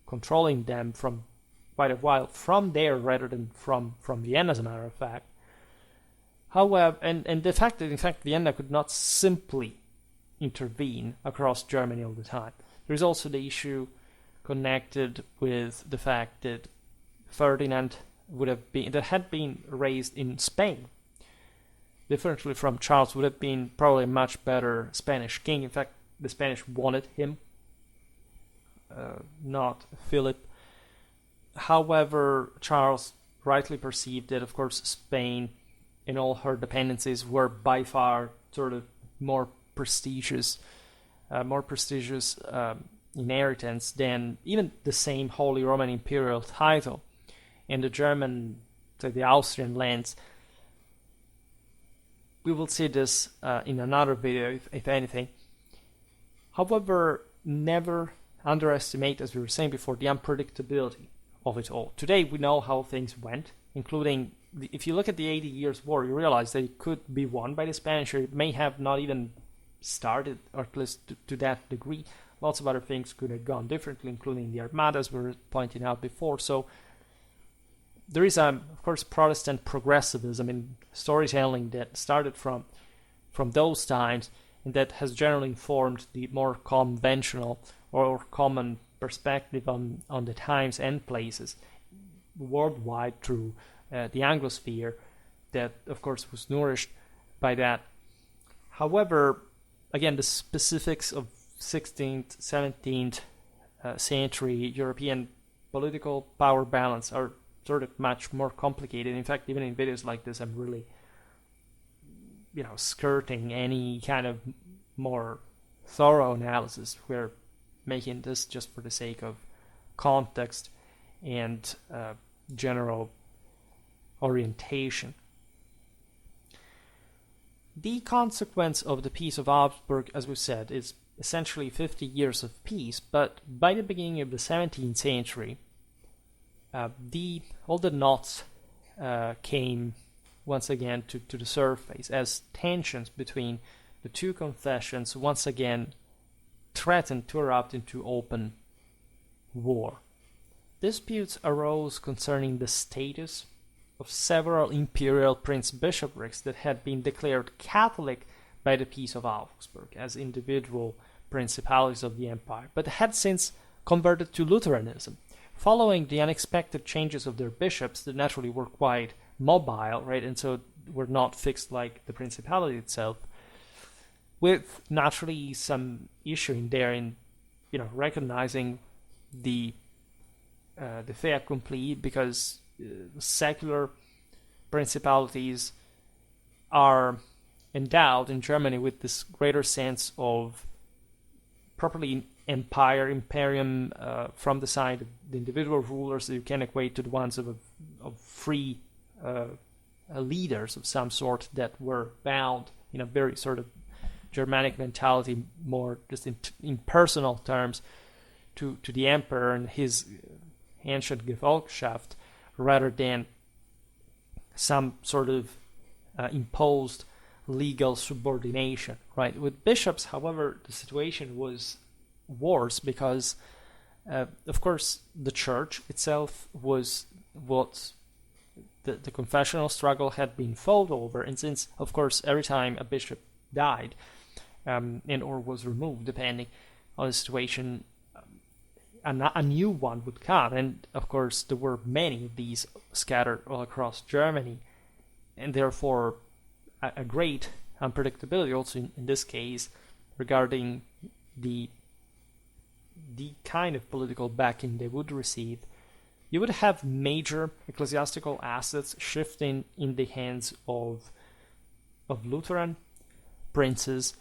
controlling them from quite a while, from there rather than from Vienna, as a matter of fact. However, and the fact that in fact Vienna could not simply intervene across Germany all the time. There is also the issue connected with the fact that Ferdinand had been raised in Spain, differently from Charles, would have been probably a much better Spanish king. In fact, the Spanish wanted him, not Philip. However, Charles rightly perceived that, of course, Spain and all her dependencies were by far sort of more prestigious inheritance than even the same Holy Roman Imperial title. And the German, the Austrian lands, we will see this in another video, if anything. However, never underestimate, as we were saying before, the unpredictability of it all. Today we know how things went, including, if you look at the 80 Years' War, you realize that it could be won by the Spanish, or it may have not even started, or at least to that degree. Lots of other things could have gone differently, including the Armada, as we were pointing out before. So there is, of course, Protestant progressivism in storytelling that started from those times, and that has generally informed the more conventional or common perspective on the times and places worldwide through the Anglosphere, that, of course, was nourished by that. However, again, the specifics of 16th, 17th century European political power balance are sort of much more complicated. In fact, even in videos like this, I'm really, skirting any kind of more thorough analysis. We're making this just for the sake of context and general orientation. The consequence of the Peace of Augsburg, as we said, is essentially 50 years of peace, but by the beginning of the 17th century, all the knots came once again to the surface, as tensions between the two confessions once again threatened to erupt into open war. Disputes arose concerning the status of several imperial prince-bishoprics that had been declared Catholic by the Peace of Augsburg as individual principalities of the empire, but had since converted to Lutheranism. Following the unexpected changes of their bishops that naturally were quite mobile, right, and so were not fixed like the principality itself, with naturally some issue in there in, recognizing the fait accompli, because secular principalities are endowed in Germany with this greater sense of properly imperium from the side of the individual rulers that you can equate to the ones of free leaders of some sort that were bound in a very sort of Germanic mentality, more just in personal terms, to the emperor and his ancient Gefolgschaft, rather than some sort of imposed legal subordination, right? With bishops, however, the situation was worse because, of course, the church itself was what the confessional struggle had been fought over, and since, of course, every time a bishop died and or was removed, depending on the situation, a new one would come, and of course there were many of these scattered all across Germany, and therefore a great unpredictability also in this case regarding the kind of political backing they would receive. You would have major ecclesiastical assets shifting in the hands of Lutheran princes,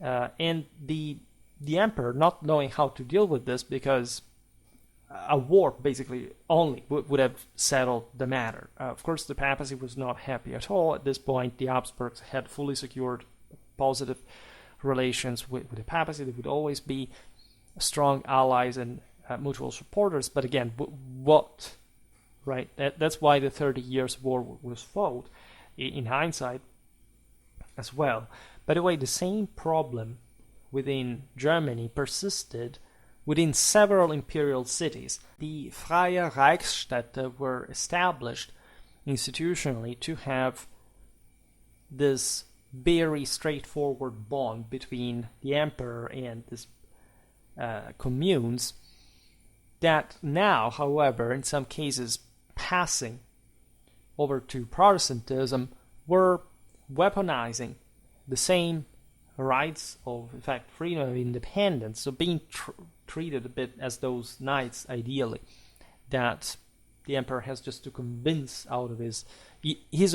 and the emperor not knowing how to deal with this, because a war basically only would have settled the matter. Of course, the papacy was not happy at all. At this point, the Habsburgs had fully secured positive relations with the papacy. They would always be strong allies and mutual supporters. But again, what, right? That's why the 30 Years' War was fought in hindsight as well. By the way, the same problem within Germany persisted within several imperial cities. The Freie Reichsstädte were established institutionally to have this very straightforward bond between the emperor and these communes, that now, however, in some cases passing over to Protestantism, were weaponizing the same rights of, in fact, freedom of independence, so being treated a bit as those knights, ideally, that the emperor has just to convince out of his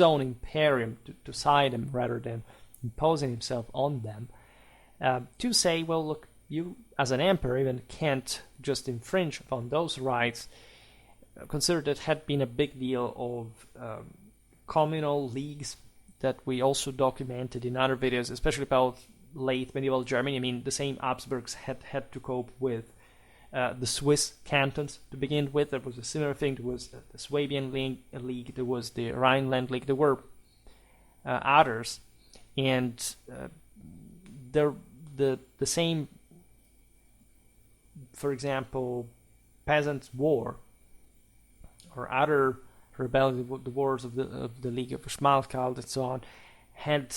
own imperium to side them rather than imposing himself on them, to say, well, look, you as an emperor even can't just infringe upon those rights. Consider that had been a big deal of communal leagues that we also documented in other videos, especially about late medieval Germany. I mean, the same Habsburgs had to cope with the Swiss cantons to begin with. There was a similar thing. There was the Swabian League, there was the Rhineland League, there were others, and the same, for example, Peasants' War or other rebellions, the wars of the League of Schmalkald and so on, had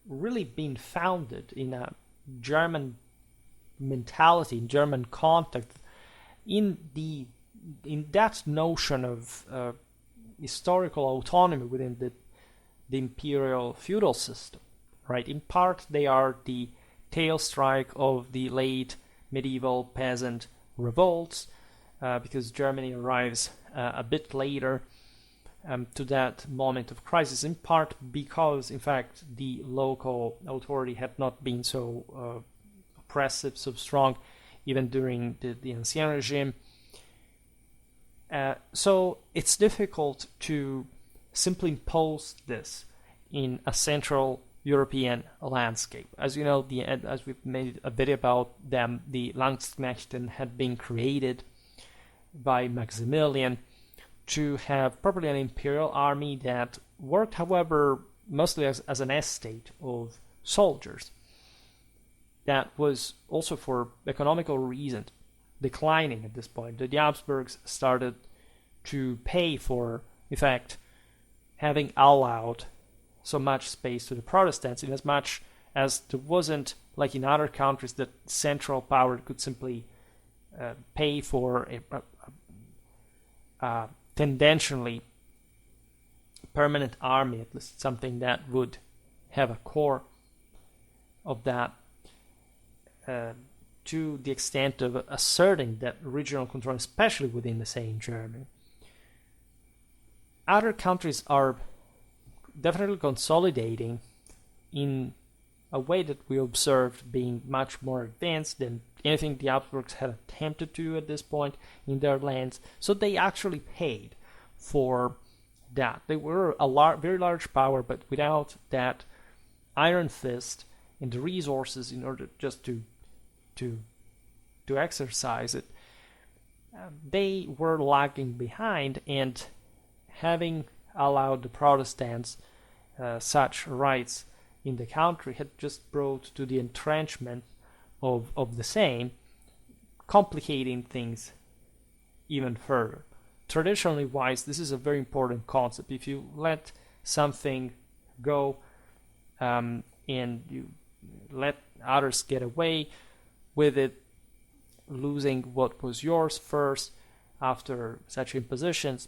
really been founded in a German mentality, in German context, in that notion of historical autonomy within the imperial feudal system, right? In part, they are the tail strike of the late medieval peasant revolts, because Germany arrives a bit later to that moment of crisis, in part because, in fact, the local authority had not been so oppressive, so strong, even during the Ancien regime. So it's difficult to simply impose this in a Central European landscape. As you know, as we've made a video about them, the Landsknechten had been created by Maximilian to have properly an imperial army that worked, however, mostly as an estate of soldiers. That was also for economical reasons declining at this point. The Habsburgs started to pay for, in fact, having allowed so much space to the Protestants, in as much as there wasn't, like in other countries, that central power could simply pay for a tendentially permanent army, at least something that would have a core of that, to the extent of asserting that regional control, especially within the same Germany. Other countries are definitely consolidating in a way that we observed being much more advanced than anything the Habsburgs had attempted to do at this point in their lands. So they actually paid for that. They were a very large power, but without that iron fist and the resources in order just to exercise it, they were lagging behind, and having allowed the Protestants such rights in the country had just brought to the entrenchment of the same, complicating things even further. Traditionally wise, this is a very important concept. If you let something go and you let others get away with it, losing what was yours first after such impositions,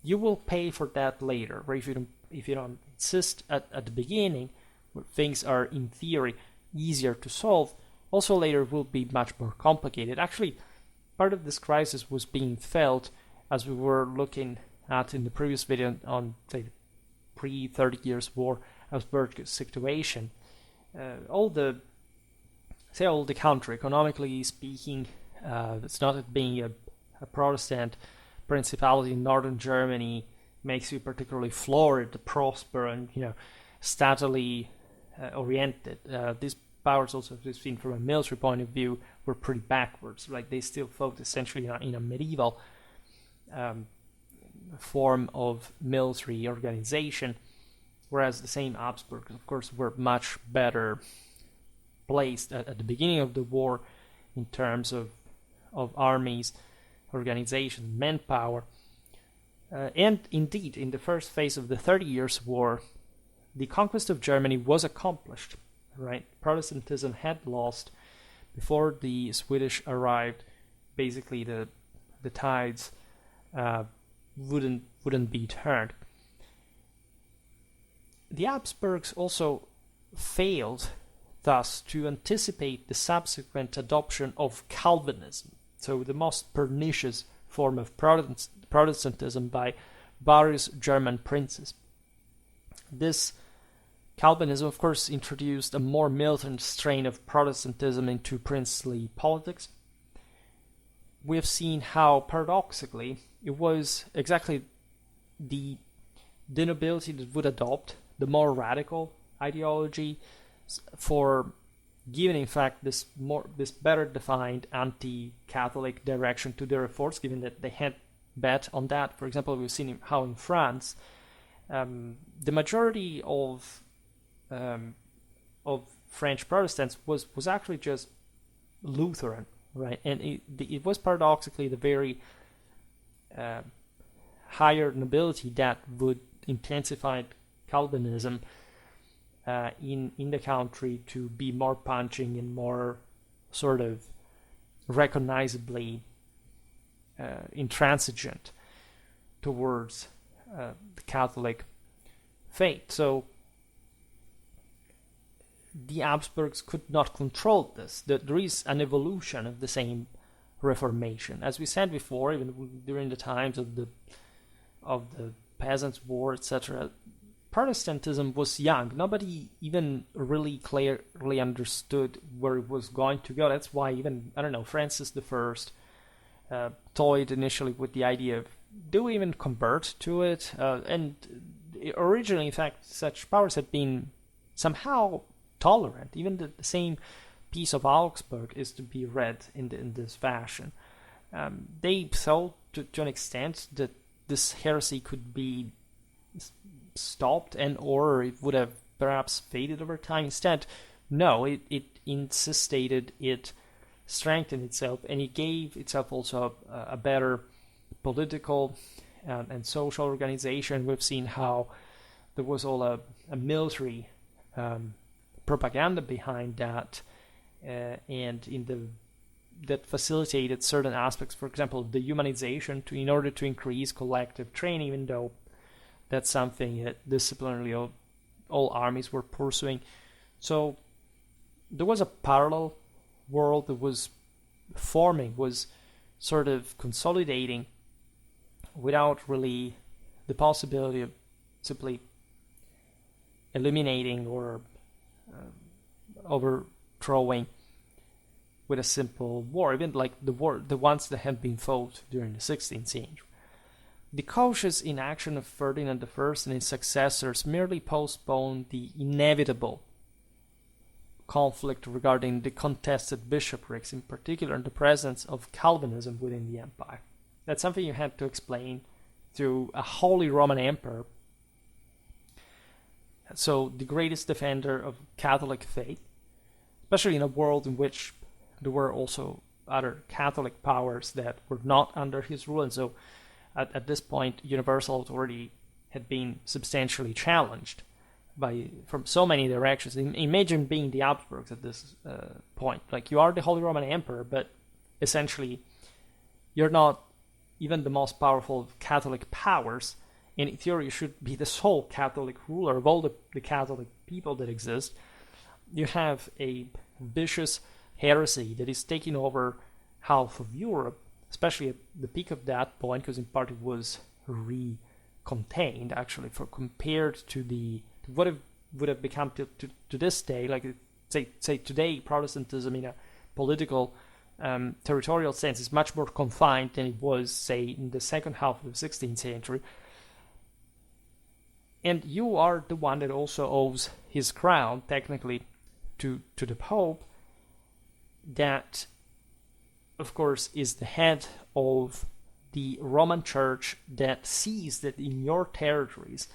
you will pay for that later. Or if you don't insist at the beginning, where things are in theory easier to solve, also later will be much more complicated. Actually, part of this crisis was being felt as we were looking at in the previous video on, say, the pre-30 Years' War Habsburg situation. All the country, economically speaking, it's not that being a Protestant principality in northern Germany makes you particularly florid, prosper, and statally oriented. These powers also, if seen from a military point of view, were pretty backwards. Like they still focused essentially in a medieval form of military organization, whereas the same Habsburg, of course, were much better placed at the beginning of the war in terms of armies, organization, manpower. And indeed, in the first phase of the 30 Years' War, the conquest of Germany was accomplished. Right, Protestantism had lost before the Swedish arrived. Basically, the tides wouldn't be turned. The Habsburgs also failed, thus, to anticipate the subsequent adoption of Calvinism, so the most pernicious form of Protestantism by various German princes. This Calvinism, of course, introduced a more militant strain of Protestantism into princely politics. We have seen how, paradoxically, it was exactly the nobility that would adopt the more radical ideology for giving, in fact, this better defined anti-Catholic direction to their efforts, given that they had bet on that. For example, we've seen how in France, the majority of French Protestants was actually just Lutheran, right? And it was paradoxically the very higher nobility that would intensify Calvinism in the country to be more punching and more sort of recognizably intransigent towards the Catholic faith. So the Habsburgs could not control this. There is an evolution of the same Reformation. As we said before, even during the times of the Peasants' War, etc., Protestantism was young. Nobody even really clearly understood where it was going to go. That's why even, Francis I toyed initially with the idea of, do we even convert to it? And originally, in fact, such powers had been somehow tolerant. Even the same Peace of Augsburg is to be read in this fashion. They thought to an extent that this heresy could be stopped and or it would have perhaps faded over time. Instead, no, it insisted, it strengthened itself, and it gave itself also a better political and social organization. We've seen how there was all a military propaganda behind that, and that facilitated certain aspects, for example, the humanization in order to increase collective training, even though that's something that disciplinarily all armies were pursuing. So there was a parallel world that was forming, was sort of consolidating without really the possibility of simply eliminating or overthrowing with a simple war, even like the ones that had been fought during the 16th century. The cautious inaction of Ferdinand I and his successors merely postponed the inevitable conflict regarding the contested bishoprics, in particular the presence of Calvinism within the empire. That's something you had to explain through a Holy Roman Emperor So the greatest defender of Catholic faith, especially in a world in which there were also other Catholic powers that were not under his rule. And so at this point, universal authority had been substantially challenged from so many directions. Imagine being the Habsburgs at this point. Like, you are the Holy Roman Emperor, but essentially you're not even the most powerful of Catholic powers. In theory, you should be the sole Catholic ruler of all the Catholic people that exist. You have a vicious heresy that is taking over half of Europe, especially at the peak of that point, because in part it was contained actually, for compared to what it would have become to this day. Like, say today, Protestantism in a political territorial sense is much more confined than it was, say, in the second half of the 16th century. And you are the one that also owes his crown technically to the Pope, that of course is the head of the Roman Church that sees that in your territories,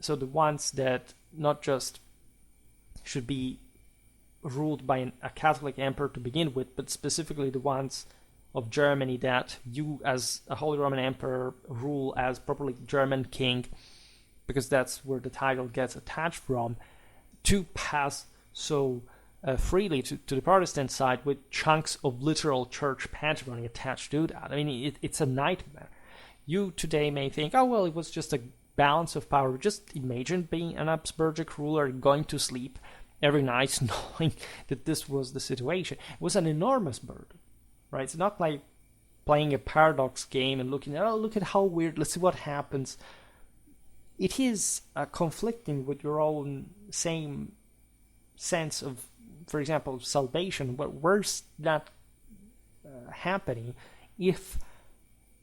so the ones that not just should be ruled by a Catholic emperor to begin with, but specifically the ones of Germany that you as a Holy Roman Emperor rule as properly German king, because that's where the title gets attached from, to pass so freely to the Protestant side with chunks of literal church patrimony attached to that. I mean, it's a nightmare. You today may think, oh, well, it was just a balance of power. Just imagine being an Habsburgic ruler going to sleep every night knowing that this was the situation. It was an enormous burden, right? It's not like playing a paradox game and looking at, oh, look at how weird, let's see what happens. It is conflicting with your own same sense of, for example, salvation. But where's that happening if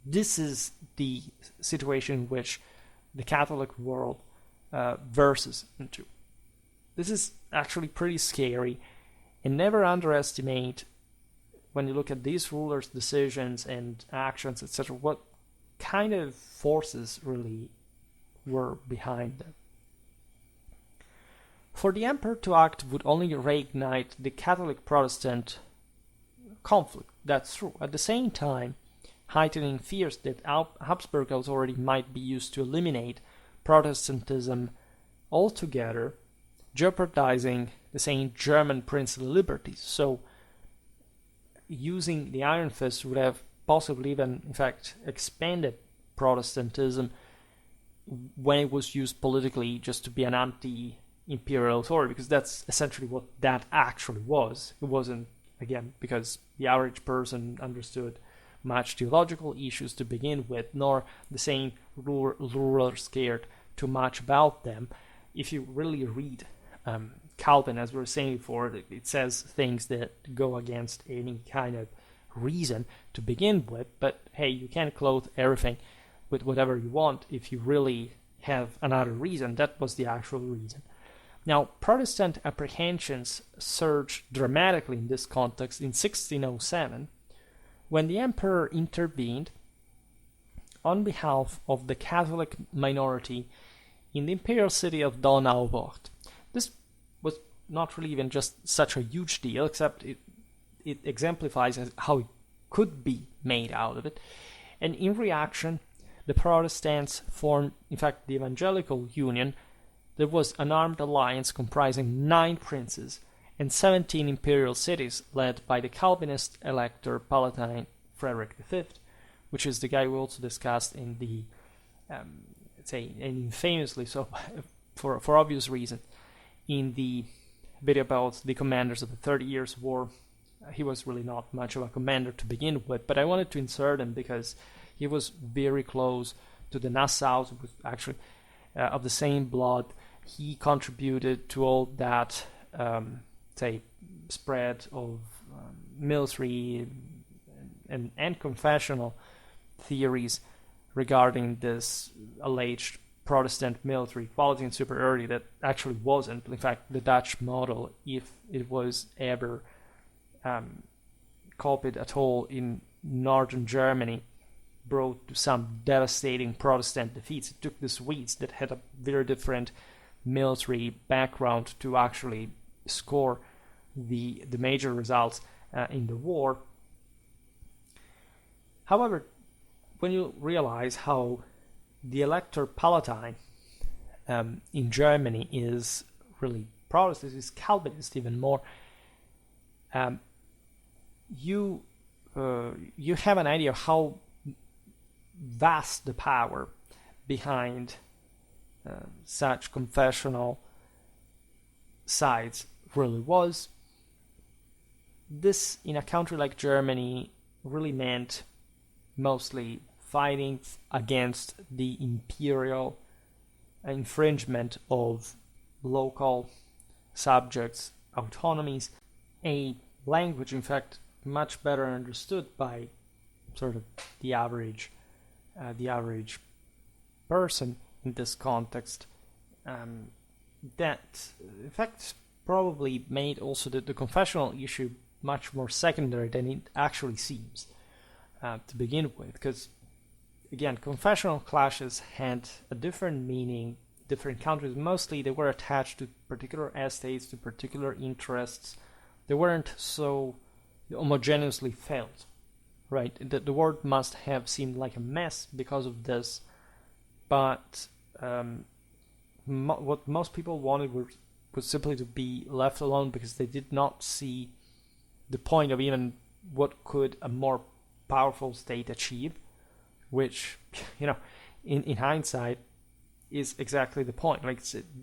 this is the situation in which the Catholic world verses into? This is actually pretty scary, and never underestimate, when you look at these rulers' decisions and actions, etc., what kind of forces really were behind them. For the emperor to act would only reignite the Catholic-Protestant conflict, that's true. At the same time, heightening fears that Habsburg authority might be used to eliminate Protestantism altogether, jeopardizing the same German princely liberties. So, using the Iron Fist would have possibly even, in fact, expanded Protestantism when it was used politically just to be an anti-imperial authority, because that's essentially what that actually was. It wasn't, again, because the average person understood much theological issues to begin with, nor the same rulers cared too much about them. If you really read Calvin, as we were saying before, it says things that go against any kind of reason to begin with, but hey, you can't clothe everything with whatever you want if you really have another reason. That was the actual reason. Now, Protestant apprehensions surged dramatically in this context in 1607, when the emperor intervened on behalf of the Catholic minority in the imperial city of Donauwörth. This was not really even just such a huge deal, except it exemplifies how it could be made out of it. And in reaction, the Protestants formed, in fact, the Evangelical Union. There was an armed alliance comprising 9 princes and 17 imperial cities, led by the Calvinist elector Palatine Frederick V, which is the guy we also discussed in the, and infamously so, for obvious reason, in the video about the commanders of the 30 Years' War. He was really not much of a commander to begin with, but I wanted to insert him because he was very close to the Nassaus, who was actually of the same blood. He contributed to all that, spread of military and confessional theories regarding this alleged Protestant military quality and superiority that actually wasn't. In fact, the Dutch model, if it was ever copied at all in northern Germany, brought to some devastating Protestant defeats. It took the Swedes that had a very different military background to actually score the major results in the war. However, when you realize how the Elector Palatine in Germany is really Protestant, is Calvinist even more, you have an idea of how vast the power behind such confessional sides really was. This, in a country like Germany, really meant mostly fighting against the imperial infringement of local subjects' autonomies, a language, in fact, much better understood by sort of the average person in this context. That, in fact, probably made also the confessional issue much more secondary than it actually seems to begin with, because again, confessional clashes had a different meaning, different countries. Mostly they were attached to particular estates, to particular interests. They weren't so homogeneously felt, right? The world must have seemed like a mess because of this, but what most people wanted was simply to be left alone, because they did not see the point of even what could a more powerful state achieve, which, in hindsight is exactly the point. Like,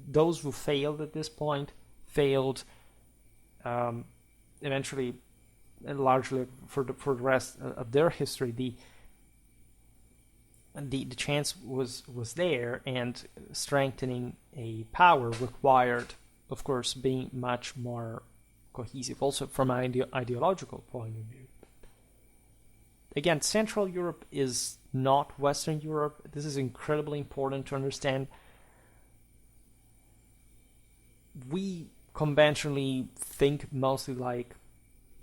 those who failed at this point failed eventually, largely for the rest of their history. The chance was there, and strengthening a power required, of course, being much more cohesive, also from an ideological point of view. Again, Central Europe is not Western Europe. This is incredibly important to understand. We conventionally think mostly like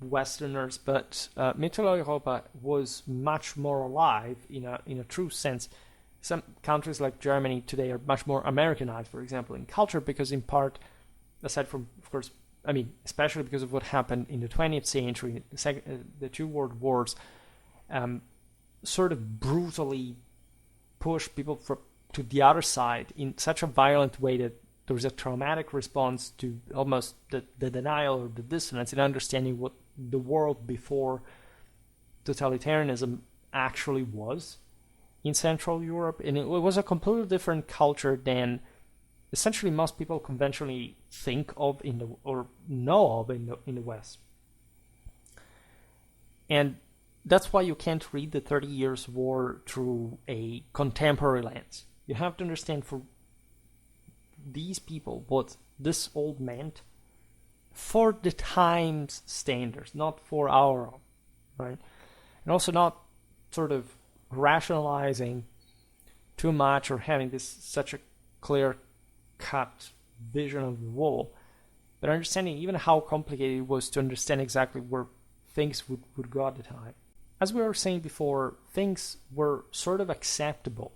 Westerners, but Mitteleuropa was much more alive in a true sense. Some countries like Germany today are much more Americanized, for example, in culture, because in part, aside from, of course, especially because of what happened in the 20th century, the two world wars, sort of brutally pushed people to the other side in such a violent way that there was a traumatic response to almost the denial or the dissonance in understanding what the world before totalitarianism actually was in Central Europe. And it was a completely different culture than essentially most people conventionally think of or know of in the West. And that's why you can't read the 30 Years' War through a contemporary lens. You have to understand, for these people, what this all meant for the time's standards, not for our own, right? And also not sort of rationalizing too much or having such a clear-cut vision of the wall, but understanding even how complicated it was to understand exactly where things would go at the time. As we were saying before, things were sort of acceptable,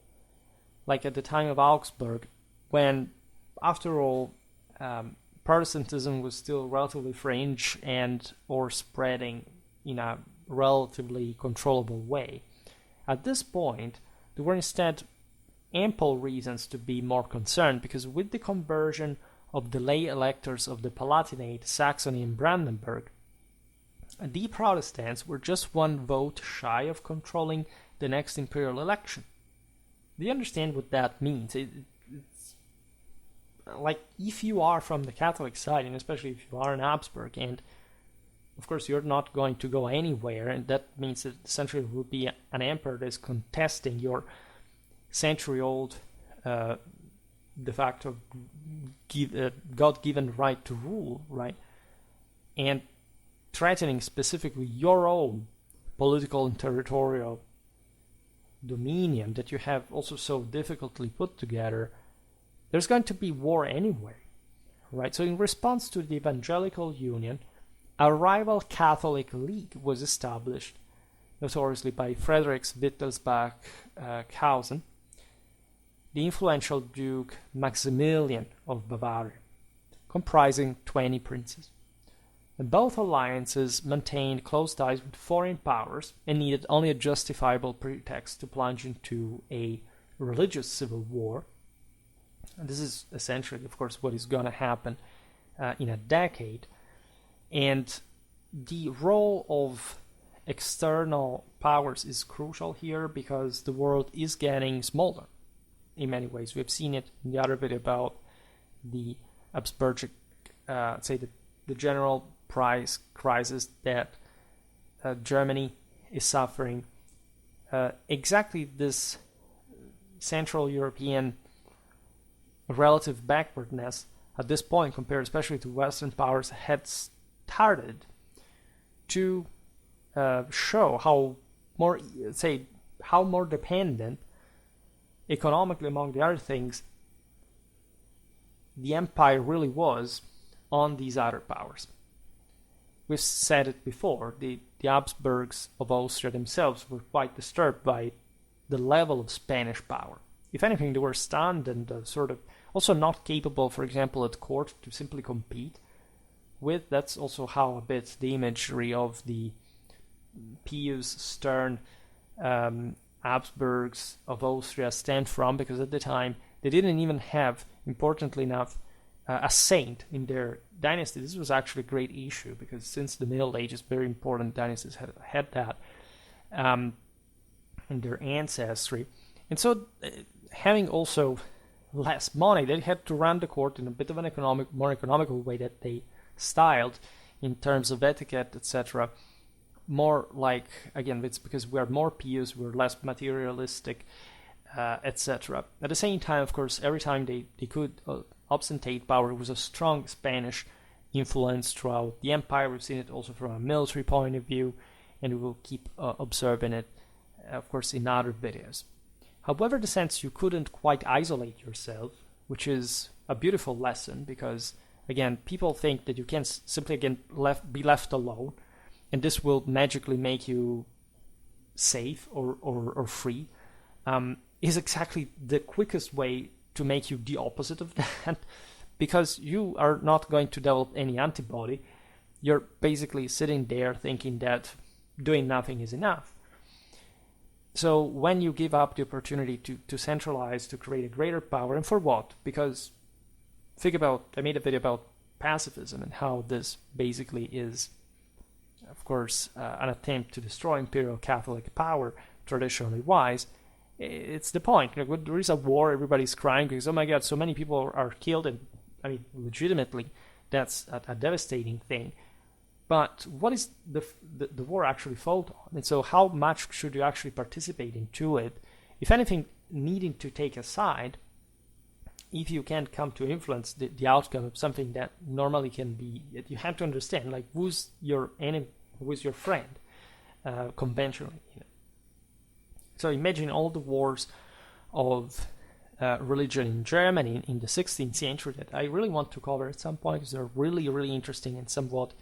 like at the time of Augsburg, when, after all, Protestantism was still relatively fringe or spreading in a relatively controllable way. At this point, there were instead ample reasons to be more concerned, because with the conversion of the lay electors of the Palatinate, Saxony and Brandenburg, the Protestants were just one vote shy of controlling the next imperial election. Do you understand what that means? It's like, if you are from the Catholic side, and especially if you are in Habsburg, and of course you're not going to go anywhere, and that means that essentially it would be an emperor that is contesting your century-old de facto God-given right to rule, right? And threatening specifically your own political and territorial dominion that you have also so difficultly put together, there's going to be war anyway, right? So in response to the Evangelical Union, a rival Catholic league was established, notoriously by Friedrichs Wittelsbach Kausen, the influential Duke Maximilian of Bavaria, comprising 20 princes. And both alliances maintained close ties with foreign powers and needed only a justifiable pretext to plunge into a religious civil war. And this is essentially, of course, what is going to happen in a decade. And the role of external powers is crucial here because the world is getting smaller in many ways. We've seen it in the other video about the Habsburg, the general price crisis that Germany is suffering. Exactly this Central European relative backwardness at this point, compared especially to Western powers, had started to show how more dependent economically, among the other things, the empire really was on these other powers. We've said it before, the Habsburgs of Austria themselves were quite disturbed by the level of Spanish power. If anything, they were stunned and sort of also not capable, for example, at court to simply compete with. That's also how a bit the imagery of the pious, stern Habsburgs of Austria stem from, because at the time they didn't even have, importantly enough, a saint in their dynasty. This was actually a great issue because since the Middle Ages, very important dynasties had that in their ancestry. And so having also less money, they had to run the court in a bit of an more economical way that they styled in terms of etiquette, etc. More like, again, it's because we are more pious, we're less materialistic, etc. At the same time, of course, every time they could obstinate power, was a strong Spanish influence throughout the empire. We've seen it also from a military point of view, and we will keep observing it, of course, in other videos. However, the sense you couldn't quite isolate yourself, which is a beautiful lesson, because, again, people think that you can simply, again, be left alone, and this will magically make you safe or free, is exactly the quickest way to make you the opposite of that, because you are not going to develop any antibody. You're basically sitting there thinking that doing nothing is enough. So when you give up the opportunity to centralize, to create a greater power, and for what? Because think about, I made a video about pacifism and how this basically is, of course, an attempt to destroy imperial Catholic power, traditionally wise. It's the point. Like, when there is a war, everybody's crying because, oh my God, so many people are killed, and I mean, legitimately, that's a devastating thing. But what is the war actually fought on? And so how much should you actually participate into it? If anything, needing to take a side, if you can't come to influence the outcome of something that normally can be, you have to understand, like, who's your enemy, who's your friend, conventionally. You know? So imagine all the wars of religion in Germany in the 16th century that I really want to cover at some point, because they're really, really interesting and somewhat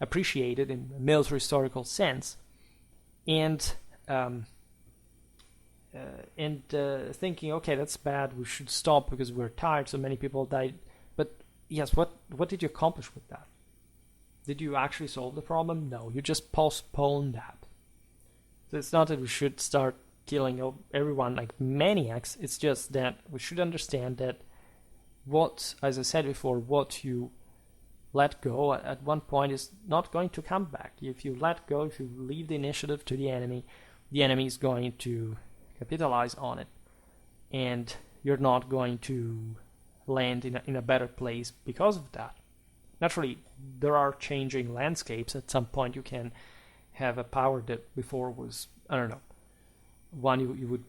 appreciated in a military historical sense, and thinking, okay, that's bad, we should stop because we're tired, so many people died. But yes, what did you accomplish with that? Did you actually solve the problem? No, you just postponed that. So it's not that we should start killing everyone like maniacs, it's just that we should understand that what, as I said before, what you let go at one point is not going to come back. If you let go, if you leave the initiative to the enemy is going to capitalize on it, and you're not going to land in a better place because of that. Naturally, there are changing landscapes. At some point, you can have a power that before was, I don't know, one you would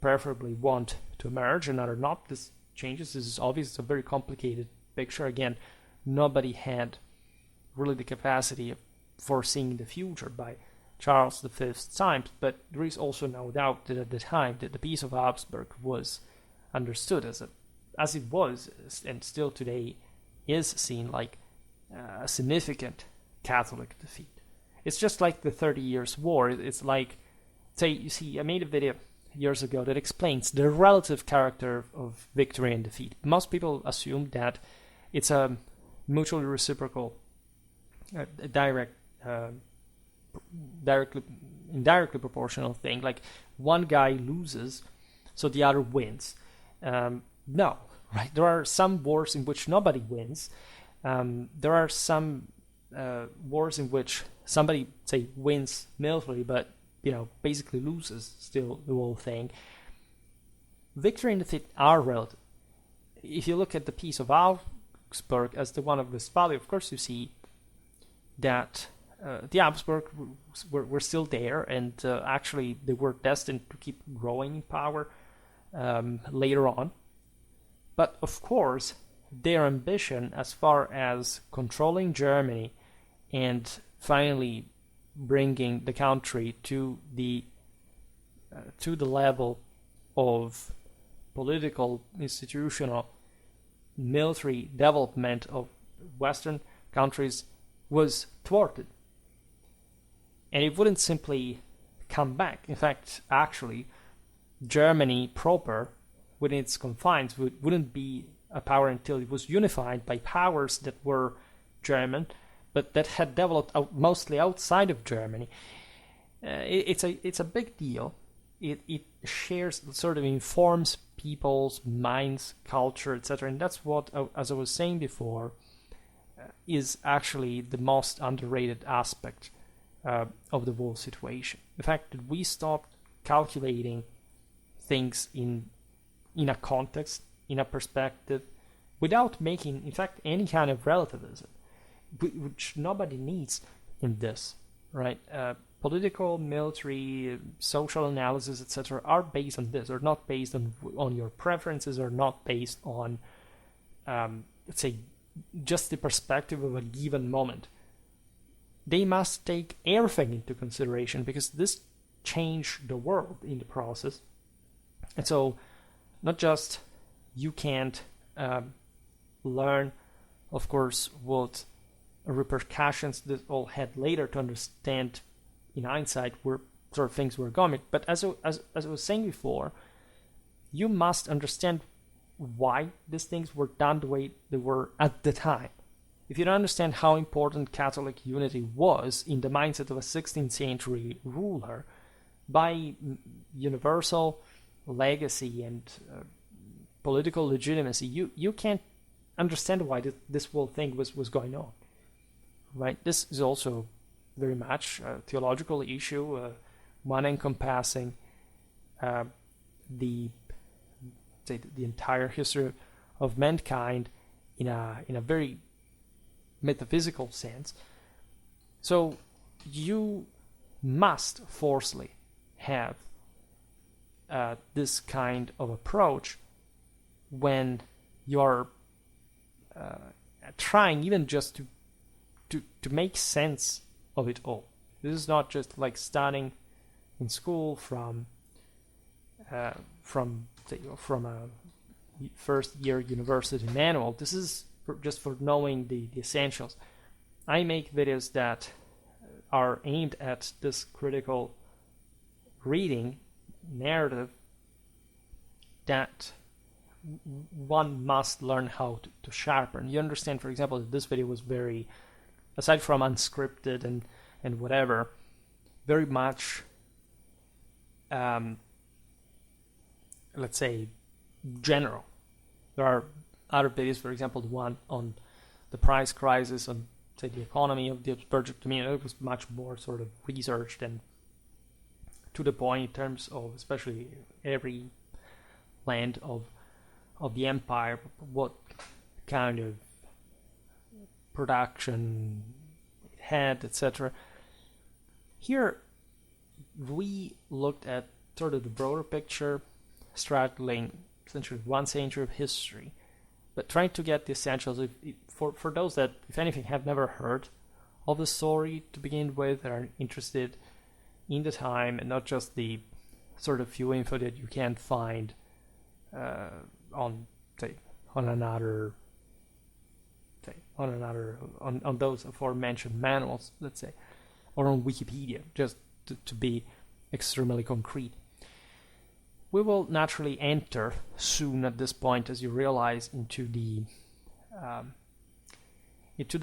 preferably want to emerge, another not. This changes. This is obvious. It's a very complicated picture. Again, nobody had really the capacity of foreseeing the future by Charles V's times, but there is also no doubt that at the time that the Peace of Augsburg was understood as it was, and still today is seen like a significant Catholic defeat. It's just like the 30 Years' War. It's like say, you see, I made a video years ago that explains the relative character of victory and defeat. Most people assume that it's a mutually reciprocal, indirectly proportional thing. Like one guy loses, so the other wins. No, right? There are some wars in which nobody wins. There are some wars in which somebody, say, wins militarily, but basically loses still the whole thing. Victory and defeat are relative. If you look at the Peace of Augsburg as the one of Westphalia, of course you see that the Habsburg were still there, and actually they were destined to keep growing in power later on. But of course, their ambition as far as controlling Germany and finally bringing the country to the level of political, institutional, military development of Western countries was thwarted. And it wouldn't simply come back. In fact, actually, Germany proper, within its confines, wouldn't be a power until it was unified by powers that were German, but that had developed mostly outside of Germany. It's a big deal. It shares, sort of informs people's minds, culture, etc. And that's what, as I was saying before, is actually the most underrated aspect of the whole situation. The fact that we stopped calculating things in a context, in a perspective, without making, in fact, any kind of relativism, which nobody needs in this, right? Political, military, social analysis, etc., are based on this, or not based on your preferences, or not based on, let's say, just the perspective of a given moment. They must take everything into consideration, because this changed the world in the process. And so, not just you can't learn, of course, what repercussions this all had later to understand in hindsight where sort of things were going, but as I was saying before, you must understand why these things were done the way they were at the time. If you don't understand how important Catholic unity was in the mindset of a 16th century ruler, by universal legacy and political legitimacy, you can't understand why this whole thing was going on. Right? This is also very much a theological issue, one encompassing the entire history of mankind in a very metaphysical sense. So you must forcefully have this kind of approach when you're trying even just to make sense of it all. This is not just like studying in school from a first year university manual. This is just for knowing the essentials. I make videos that are aimed at this critical reading narrative that one must learn how to sharpen. You understand, for example, that this video was very, aside from unscripted and whatever, very much, let's say, general. There are other videos, for example, the one on the price crisis, on, say, the economy of the Habsburg dominion. It was much more sort of researched and to the point in terms of, especially every land of the empire, what kind of production it had, etc. Here, we looked at sort of the broader picture, straddling essentially 1 century of history, but trying to get the essentials. For those that, if anything, have never heard of the story to begin with, that are interested in the time and not just the sort of few info that you can find on those aforementioned manuals, let's say, or on Wikipedia, just to be extremely concrete. We will naturally enter soon at this point, as you realize, into the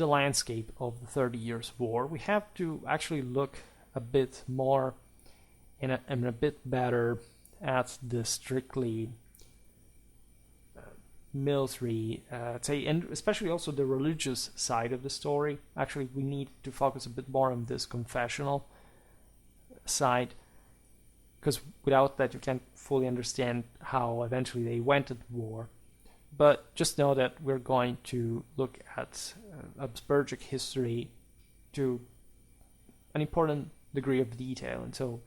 landscape of the 30 Years' War. We have to actually look a bit more and a bit better at the strictly military, and especially also the religious side of the story. Actually, we need to focus a bit more on this confessional side, because without that you can't fully understand how eventually they went to war. But just know that we're going to look at Habsburgic history to an important degree of detail, and so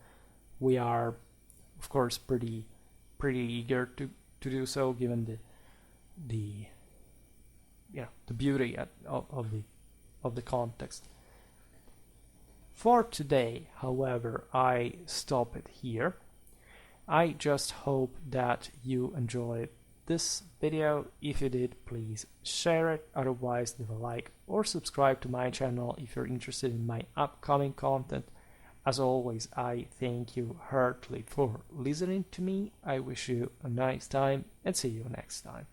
we are, of course, pretty eager to do so, given the beauty of the context. For today, however, I stop it here. I just hope that you enjoyed this video. If you did, please share it. Otherwise, leave a like or subscribe to my channel if you're interested in my upcoming content. As always, I thank you heartily for listening to me. I wish you a nice time and see you next time.